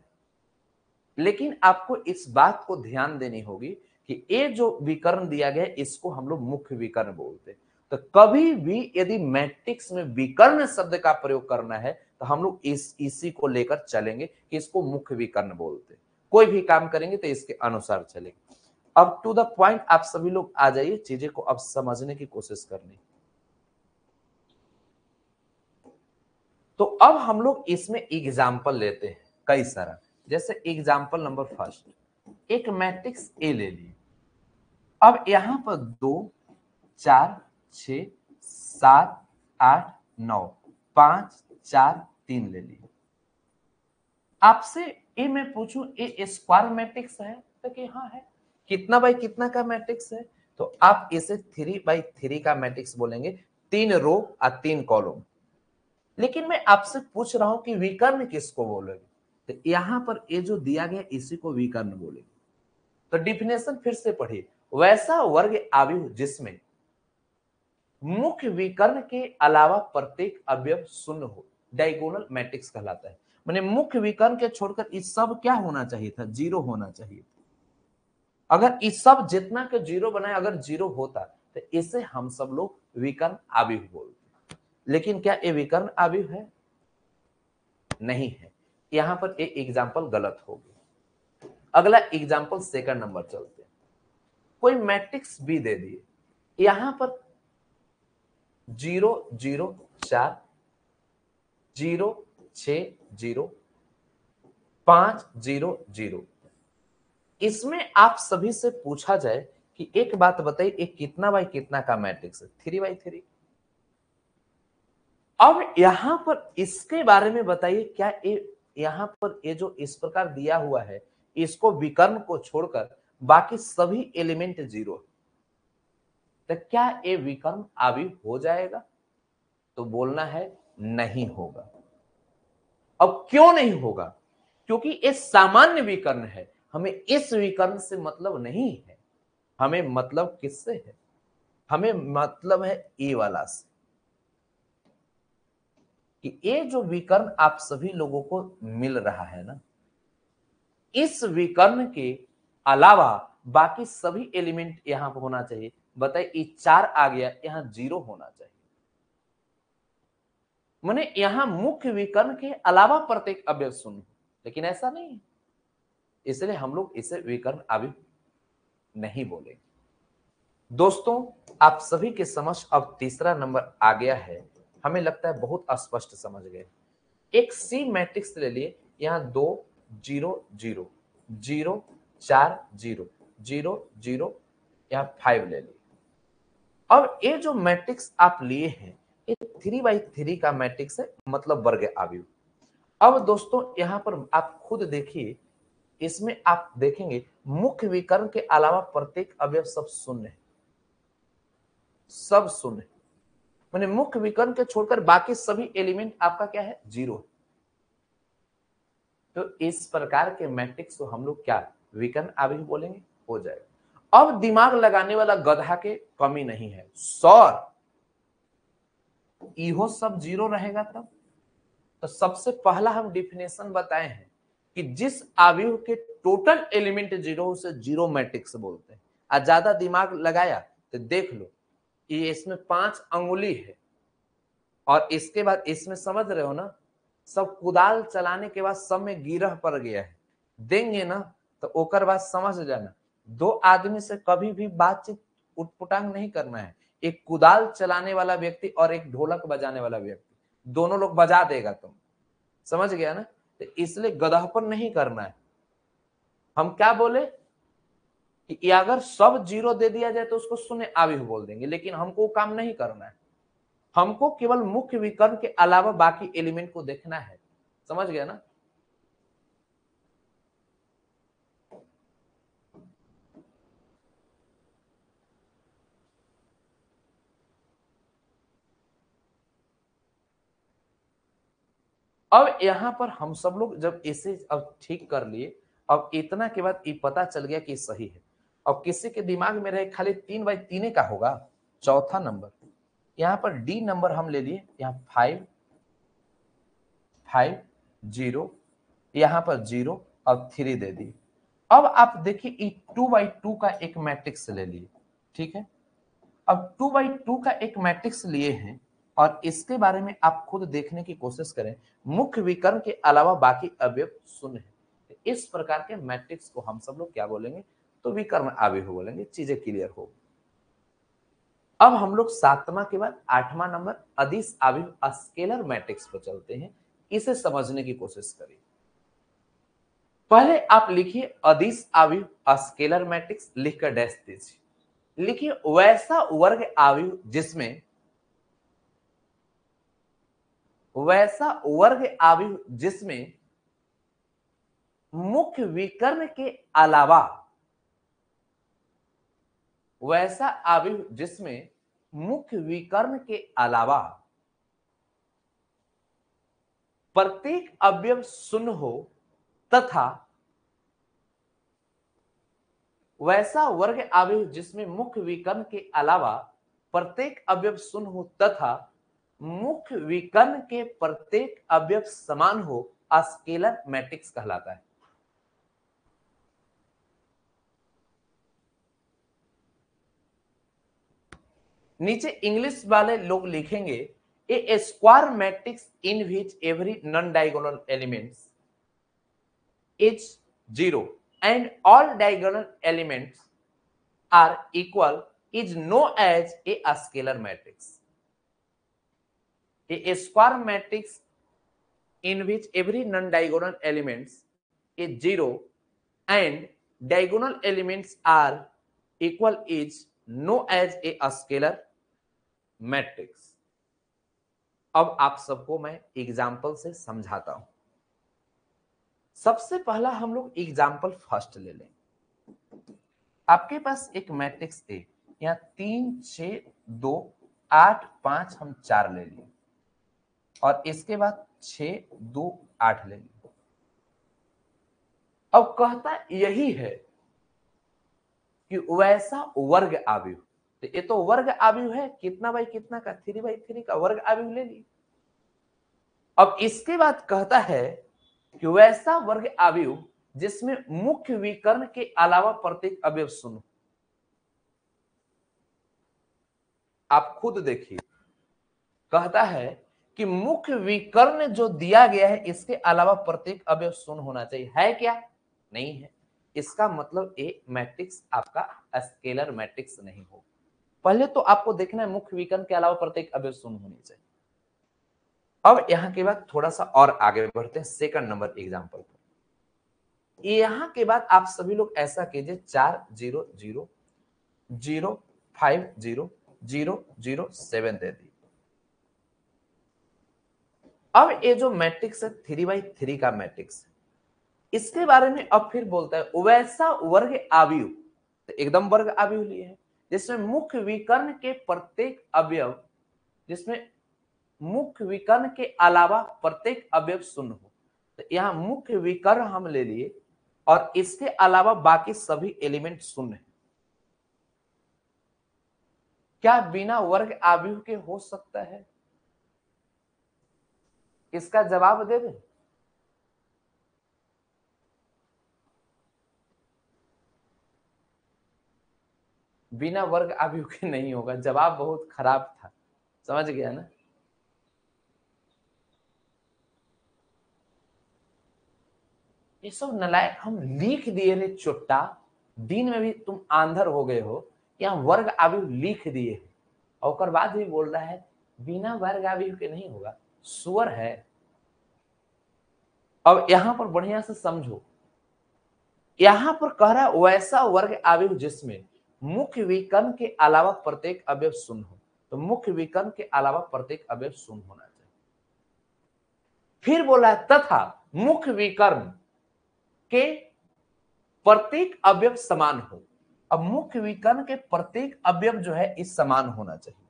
Speaker 1: लेकिन आपको इस बात को ध्यान देनी होगी कि ये जो विकर्ण दिया गया इसको हम लोग मुख्य विकर्ण बोलते हैं। तो कभी भी यदि मैट्रिक्स में विकर्ण शब्द का प्रयोग करना है तो हम लोग इसी को लेकर चलेंगे कि इसको मुख्य विकर्ण बोलते हैं। कोई भी काम करेंगे तो इसके अनुसार चलेंगे। अब टू द पॉइंट आप सभी लोग आ जाइए, चीजें को अब समझने की कोशिश करनी। तो अब हम लोग इसमें एग्जाम्पल लेते हैं कई सारा। जैसे एग्जाम्पल नंबर फर्स्ट, एक मैट्रिक्स ए ले ली। अब यहां पर 2 4 6 7 8 9 5 4 3 ले ली। आपसे ए मैं पूछूं ए स्क्वायर मैट्रिक्स है तो कि हाँ है। कितना बाई कितना का मैट्रिक्स है? तो आप इसे 3 बाई 3 का मैट्रिक्स बोलेंगे, 3 रो और 3 कॉलम। लेकिन मैं आपसे पूछ रहा हूं कि विकर्ण किसको बोलेंगे? तो यहां पर ये जो दिया गया इसी को विकर्ण बोलेंगे। तो डिफिनेशन फिर से पढ़िए, वैसा वर्ग आव्यूह जिसमें मुख्य विकर्ण के अलावा प्रत्येक अवयव शून्य हो डायगोनल मैट्रिक्स कहलाता है। माने मुख्य विकर्ण के छोड़कर इस सब क्या होना चाहिए था? जीरो होना चाहिए था। अगर इस सब जितना के जीरो बनाए अगर जीरो होता तो इसे हम सब लोग विकर्ण आव्यूह बोलते। लेकिन क्या ये विकर्ण आव्यूह है? नहीं है। यहां पर एक एग्जाम्पल गलत हो गया। अगला एग्जाम्पल सेकंड नंबर चलते हैं। कोई मैट्रिक्स बी दे दिए, यहां पर 0 0 4 0 6 0 5 0 0। इसमें आप सभी से पूछा जाए कि एक बात बताइए, एक कितना बाई कितना का मैट्रिक्स है? 3 बाई 3। अब यहां पर इसके बारे में बताइए, क्या ये यहां पर ये जो इस प्रकार दिया हुआ है इसको विकर्ण को छोड़कर बाकी सभी एलिमेंट जीरो है, तो क्या ये विकर्ण आव्यूह हो जाएगा? तो बोलना है नहीं होगा। अब क्यों नहीं होगा? क्योंकि ये सामान्य विकर्ण है, हमें इस विकर्ण से मतलब नहीं है। हमें मतलब किससे है? हमें मतलब है ए वाला से, कि ये जो विकर्ण आप सभी लोगों को मिल रहा है ना, इस विकर्ण के अलावा बाकी सभी एलिमेंट यहां पर होना चाहिए। बताइए, ये 4 आ गया, यहां 0 होना चाहिए। माने यहां मुख्य विकर्ण के अलावा प्रत्येक अवयव शून्य, लेकिन ऐसा नहीं है, इसलिए हम लोग इसे विकर्ण आव्यूह नहीं बोलेंगे। दोस्तों, आप सभी के समझ अब तीसरा नंबर आ गया है। हमें लगता है बहुत स्पष्ट समझ गए। एक सी मैट्रिक्स ले लिए, यहां 2 0 0 0 4 0 0 0, यहां 5 ले लिए। अब ये जो मैट्रिक्स आप लिए हैं ये 3 बाई 3 का मैट्रिक्स है, मतलब वर्ग आव्यूह। अब दोस्तों यहां पर आप खुद देखिए, इसमें आप देखेंगे मुख्य विकर्ण के अलावा प्रत्येक अवयव सब शून्य है, सब शून्य। माने मुख्य विकर्ण के छोड़कर बाकी सभी एलिमेंट आपका क्या है? जीरो है। तो इस प्रकार के मैट्रिक्स को हम लोग क्या विकर्ण आव्यूह बोलेंगे? हो जाएगा। अब दिमाग लगाने वाला गधा के कमी नहीं है। सर इहो सब जीरो रहेगा तब? तो सबसे पहला हम डिफिनेशन बताए हैं कि जिस आव्यूह के टोटल एलिमेंट जीरो उसे जीरो मैट्रिक्स बोलते हैं। और ज्यादा दिमाग लगाया तो देख लो, ये इसमें 5 अंगुली है, और इसके बाद इसमें समझ रहे हो ना, सब कुदाल चलाने के बाद सब में गिरह पड़ गया है, देंगे ना तो ओकर बाद समझ जाना, दो आदमी से कभी भी बातचीत उटपुटांग नहीं करना है। एक कुदाल चलाने वाला व्यक्ति और एक ढोलक बजाने वाला व्यक्ति, दोनों लोग बजा देगा तुम, समझ गया ना। तो इसलिए गधहपन नहीं करना है। हम क्या बोले कि अगर सब जीरो दे दिया जाए तो उसको शून्य आविह बोल देंगे, लेकिन हमको काम नहीं करना है। हमको केवल मुख्य विकर्ण के अलावा बाकी एलिमेंट को देखना है, समझ गया ना। अब यहां पर हम सब लोग जब इसे अब ठीक कर लिए, अब इतना के बाद ये पता चल गया कि सही है। अब किसी के दिमाग में रहे खाली 3/3 का होगा चौथा नंबर, यहां पर डी नंबर हम ले लिए, यहाँ 5 5 0, यहां पर 0 और 3 दे दिए। अब आप देखिए 2/2 का एक मैट्रिक्स ले लिए, ठीक है। अब 2/2 का एक मैट्रिक्स लिए हैं और इसके बारे में आप खुद देखने की कोशिश करें, मुख्य विकर्ण के अलावा बाकी अवयव शून्य है। तो इस प्रकार के मैट्रिक्स को हम सब लोग क्या बोलेंगे, तो विकर्ण अवयव बोलेंगे। चीजें क्लियर हो। अब हम लोग 7वां के बाद 8वां नंबर अदिश अवयव स्केलर मैट्रिक्स पर चलते हैं, इसे समझने की कोशिश करिए। पहले आप लिखिए अदिश अवयव स्केलर मैट्रिक्स, लिखकर डैश दीजिए। लिखिए वैसा वर्ग अवयव जिसमें मुख्य विकर्ण के अलावा, वैसा अवयव जिसमें मुख्य विकर्ण के अलावा प्रत्येक अवयव शून्य हो तथा वैसा वर्ग अवयव जिसमें मुख्य विकर्ण के अलावा प्रत्येक अवयव शून्य हो तथा मुख्य विकर्ण के प्रत्येक अवयव समान हो, स्केलर मैट्रिक्स कहलाता है। नीचे इंग्लिश वाले लोग लिखेंगे a square matrix in which every non diagonal elements is 0 and all diagonal elements are equal is known as a scalar matrix. A square matrix in which every non-diagonal elements is 0 and diagonal elements are equal is known as a scalar matrix. अब आप सबको मैं example से समझाता हूं। सबसे पहला हम लोग एग्जाम्पल फर्स्ट ले लें। आपके पास एक मैट्रिक्स ए, यहाँ 3 6 2 8 5 हम 4 ले लिए और इसके बाद 6 2 8 ले लिए। अब कहता यही है कि वैसा वर्ग अवयव, तो ये तो वर्ग अवयव है, कितना बाई कितना का, 3/3 का वर्ग अवयव ले लिए। अब इसके बाद कहता है कि वैसा वर्ग अवयव जिसमें मुख्य विकर्ण के अलावा प्रत्येक अवयव शून्य। आप खुद देखिए, कहता है कि मुख्य विकर्ण जो दिया गया है इसके अलावा प्रत्येक अवयव शून्य होना चाहिए, है क्या? नहीं है। इसका मतलब ए मैट्रिक्स आपका स्केलर मैट्रिक्स नहीं हो। पहले तो आपको देखना है मुख्य विकर्ण के अलावा प्रत्येक अवयव शून्य होनी चाहिए। अब यहां के बाद थोड़ा सा और आगे बढ़ते हैं सेकंड नंबर एग्जांपल पर। यहां के बाद आप सभी लोग ऐसा कीजिए 4 0 0 0 5 0 0 0 7 दे दी। अब ये जो मैट्रिक्स है 3/3 का मैट्रिक्स है, इसके बारे में अब फिर बोलता है वैसा वर्ग अवयव, तो एकदम वर्ग अवयव लिए है जिसमें मुख्य विकर्ण के प्रत्येक अवयव, जिसमें मुख्य विकर्ण के अलावा प्रत्येक अवयव शून्य हो। तो यहां मुख्य विकर्ण हम ले लिए और इसके अलावा बाकी सभी एलिमेंट शून्य है। क्या बिना वर्ग अवयव के हो सकता है? इसका जवाब दे दें। बिना वर्ग अवयव के नहीं होगा। जवाब बहुत खराब था, समझ गया ना। ये सब नलायक हम लिख दिए रे चोट्टा, दिन में भी तुम आंधर हो गए हो, यहाँ वर्ग अवयव लिख दिए और बाद भी बोल रहा है बिना वर्ग अवयव के नहीं होगा, सुअर है। अब यहां पर बढ़िया से समझो, यहां पर कह रहा है वैसा वर्ग अवयव जिसमें मुख्य विकर्ण के अलावा प्रत्येक अवयव शून्य हो, तो मुख्य विकर्ण के अलावा प्रत्येक अवयव शून्य होना चाहिए। फिर बोला है तथा मुख्य विकर्ण के प्रत्येक अवयव समान हो। अब मुख्य विकर्ण के प्रत्येक अवयव जो है इस समान होना चाहिए।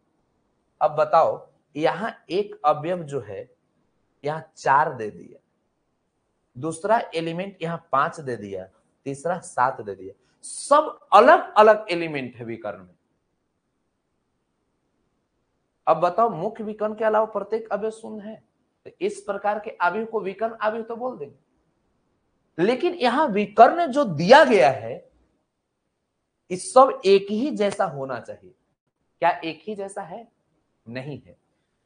Speaker 1: अब बताओ, यहां एक अवयव जो है यहां 4 दे दिया, दूसरा एलिमेंट यहां 5 दे दिया, तीसरा 7 दे दिया, सब अलग अलग एलिमेंट है विकर्ण में। अब बताओ मुख्य विकर्ण के अलावा प्रत्येक अवयव शून्य है, तो इस प्रकार के अवयव को विकर्ण अवयव तो बोल देंगे। लेकिन यहां विकर्ण जो दिया गया है इस सब एक ही जैसा होना चाहिए। क्या एक ही जैसा है? नहीं है।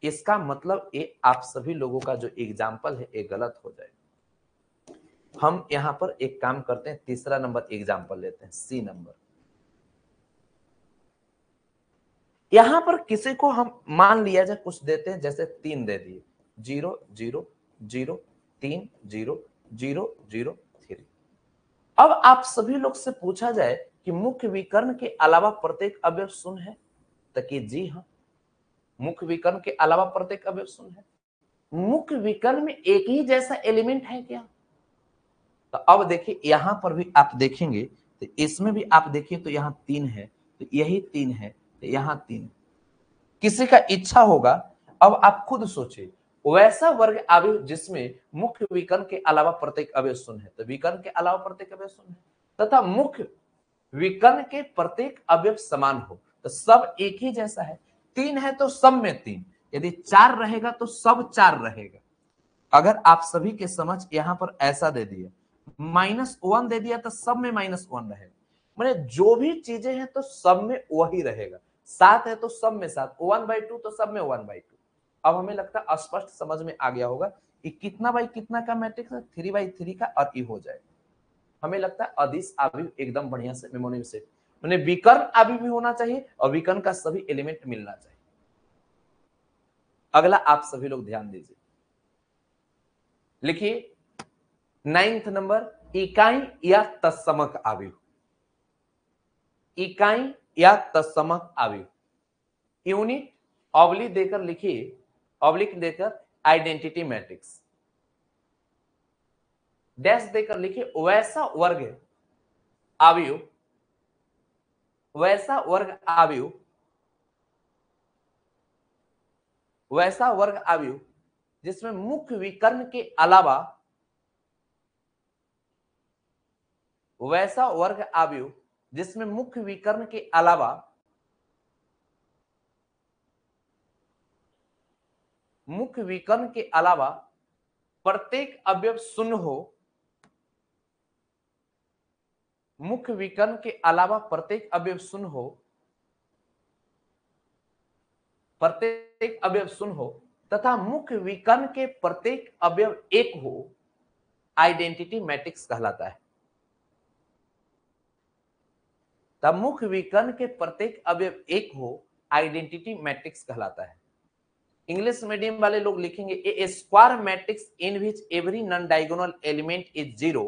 Speaker 1: इसका मतलब ये आप सभी लोगों का जो एग्जाम्पल है ये गलत हो जाएगा। हम यहां पर एक काम करते हैं, तीसरा नंबर एग्जाम्पल लेते हैं, सी नंबर। यहां पर किसी को हम मान लिया जाए कुछ देते हैं, जैसे 3 दे दिए, 0 0 0 3 0 0 0 3। अब आप सभी लोग से पूछा जाए कि मुख्य विकर्ण के अलावा प्रत्येक अवयव शून्य है, तो कि जी हाँ, मुख्य विकर्ण के अलावा प्रत्येक अवयव शून्य है। मुख्य विकर्ण में एक ही जैसा एलिमेंट है क्या? तो अब देखिए यहां पर भी आप देखेंगे तो इसमें भी आप देखिए तो यहां 3 है, तो यही 3 है, तो यहां 3। किसी का इच्छा होगा, अब आप खुद सोचिए, वैसा वर्ग अवयव जिसमें मुख्य विकर्ण के अलावा प्रत्येक अवयव शून्य है, तो विकर्ण के अलावा प्रत्येक अवयव शून्य है, तथा मुख्य विकर्ण के प्रत्येक अवयव समान हो, तो सब एक ही जैसा है। 3 है तो सब में 3, यदि 4 रहेगा तो सब 4 रहेगा। अगर आप सभी के समझ यहां पर ऐसा दे दिया, -1 दे दिया तो सब में -1 रहेगा, मैंने जो भी चीजें हैं तो सब में वही रहेगा। 7 है तो सब में 7, 1/2 तो सब में 1/2। अब हमें लगता है स्पष्ट समझ में आ गया होगा कि कितना बाई कितना का मैट्रिक्स है, 3/3 का, और ई हो जाएगा। हमें लगता है अदिश अवयव एकदम बढ़िया से मेमोरी से, मैंने विकर्ण अवयव भी होना चाहिए और विकर्ण का सभी एलिमेंट मिलना चाहिए। अगला आप सभी लोग ध्यान दीजिए, लिखिए 9th नंबर, इकाई या तत्समक अवयव। इकाई या तत्समक अवयव, यूनिट ऑब्लिक देकर लिखिए, ऑब्लिक देकर आइडेंटिटी मैट्रिक्स, डैश देकर लिखिए वैसा वर्ग अवयव, वैसा वर्ग अवयव, वैसा वर्ग अवयव जिसमें मुख्य विकर्ण के अलावा, वैसा वर्ग अवयव जिसमें मुख्य विकर्ण के अलावा मुख्य विकर्ण के अलावा प्रत्येक अवयव शून्य हो, मुख्य विकर्ण के अलावा प्रत्येक अवयव शून्य हो, प्रत्येक अवयव शून्य हो, तथा मुख्य विकर्ण के प्रत्येक अवयव एक हो, आइडेंटिटी मैट्रिक्स कहलाता है। तब मुख्य विकर्ण के प्रत्येक अवयव एक हो, आइडेंटिटी मैट्रिक्स कहलाता है। इंग्लिश मीडियम वाले लोग लिखेंगे a square matrix in which every non diagonal element is 0,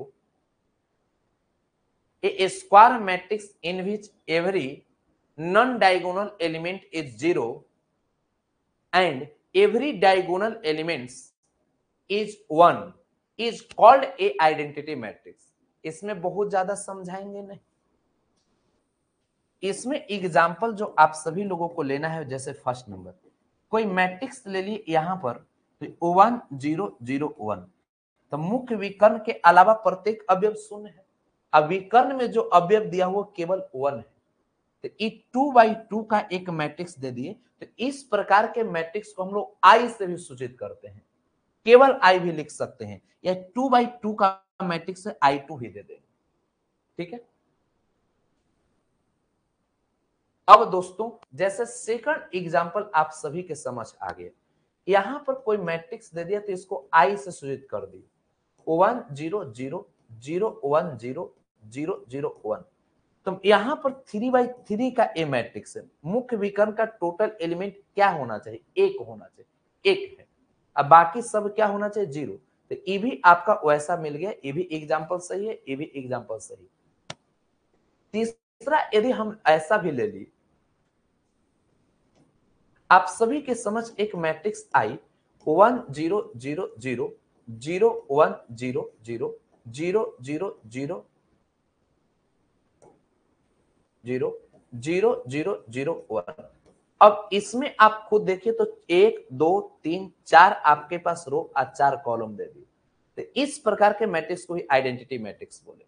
Speaker 1: a square matrix in which every non-diagonal element is 0 and every diagonal elements is 1 is called a identity matrix। इसमें बहुत ज्यादा समझाएंगे नहीं, इसमें example जो आप सभी लोगों को लेना है, जैसे फर्स्ट नंबर कोई मैट्रिक्स ले लिए यहां पर, तो 1 0 0 1, तो मुख्य विकर्ण के अलावा प्रत्येक अवयव शून्य है। अब विकर्ण में जो अवयव दिया हुआ केवल 1 है, तो ये 2/2 का एक मैट्रिक्स दे दिए, तो इस प्रकार के मैट्रिक्स को हम लोग आई से भी सूचित करते हैं, केवल आई भी लिख सकते हैं, या 2/2 का मैट्रिक्स है I2 ही दे देंगे। ठीक है। अब दोस्तों जैसे सेकंड एग्जांपल आप सभी के समझ आ गए, यहां पर कोई मैट्रिक्स दे दिया तो इसको आई से सूचित कर दी, 1 0 0 0100001। तो यहां पर 3/3 का ए मैट्रिक्स है। मुख्य विकर्ण का टोटल एलिमेंट क्या होना चाहिए? 1 होना चाहिए, 1 है। अब बाकी सब क्या होना चाहिए? 0। तो ये भी आपका वैसा मिल गया, ये भी एग्जांपल सही है, ये भी एग्जांपल सही। तीसरा, यदि हम ऐसा भी ले ली, आप सभी के समझ एक मैट्रिक्स आई 1 0 0 0 0 1 0 0 0 0 0 0 0 0 0 1। अब इसमें आप खुद देखिए तो 1 2 3 4 आपके पास रो और 4 कॉलम दे दिए। तो इस प्रकार के मैट्रिक्स को ही आइडेंटिटी मैट्रिक्स बोले।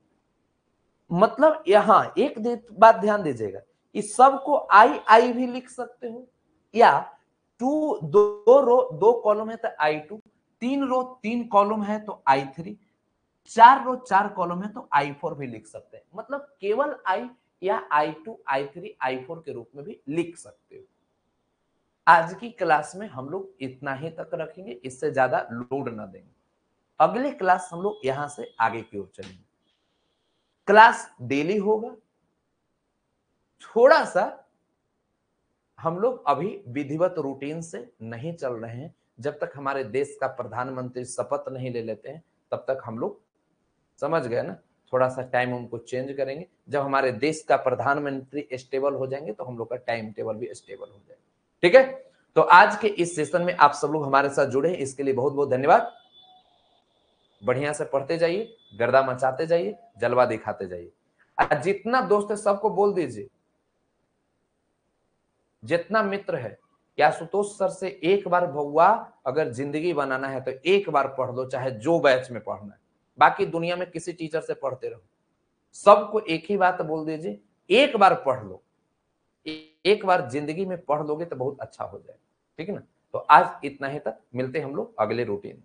Speaker 1: मतलब यहां एक बात ध्यान दीजिएगा, इस सब को आई आई भी लिख सकते हो, या दो रो 2 कॉलम है तो I2, 3 रो 3 कॉलम है तो I3, 4 रो 4 कॉलम है तो I4 भी लिख सकते हैं। मतलब केवल I या I2 I3 I4 के रूप में भी लिख सकते हो। आज की क्लास में हम लोग इतना ही तक रखेंगे, इससे ज्यादा लोड ना देंगे। अगले क्लास हम लोग यहां से आगे की ओर चलेंगे। क्लास डेली होगा। थोड़ा सा हम लोग अभी विधिवत रूटीन से नहीं चल रहे हैं। जब तक हमारे देश का प्रधानमंत्री शपथ नहीं ले लेते हैं तब तक हम लोग, समझ गए ना, थोड़ा सा टाइम उनको चेंज करेंगे। जब हमारे देश का प्रधानमंत्री स्टेबल हो जाएंगे तो हम लोग का टाइम टेबल भी स्टेबल हो जाएगा। ठीक है, तो आज के इस सेशन में आप सब लोग हमारे साथ जुड़े, इसके लिए बहुत बहुत धन्यवाद। बढ़िया से पढ़ते जाइए, गर्दा मचाते जाइए, जलवा दिखाते जाइए। जितना दोस्त है सबको बोल दीजिए, जितना मित्र है, क्या आशुतोष सर से एक बार भगवा अगर जिंदगी बनाना है तो एक बार पढ़ लो, चाहे जो बैच में पढ़ना है। बाकी दुनिया में किसी टीचर से पढ़ते रहो, सबको एक ही बात बोल दीजिए, एक बार पढ़ लो। एक बार जिंदगी में पढ़ लोगे तो बहुत अच्छा हो जाए। ठीक है ना, तो आज इतना ही तक, मिलते हैं हम लोग अगले रूटीन।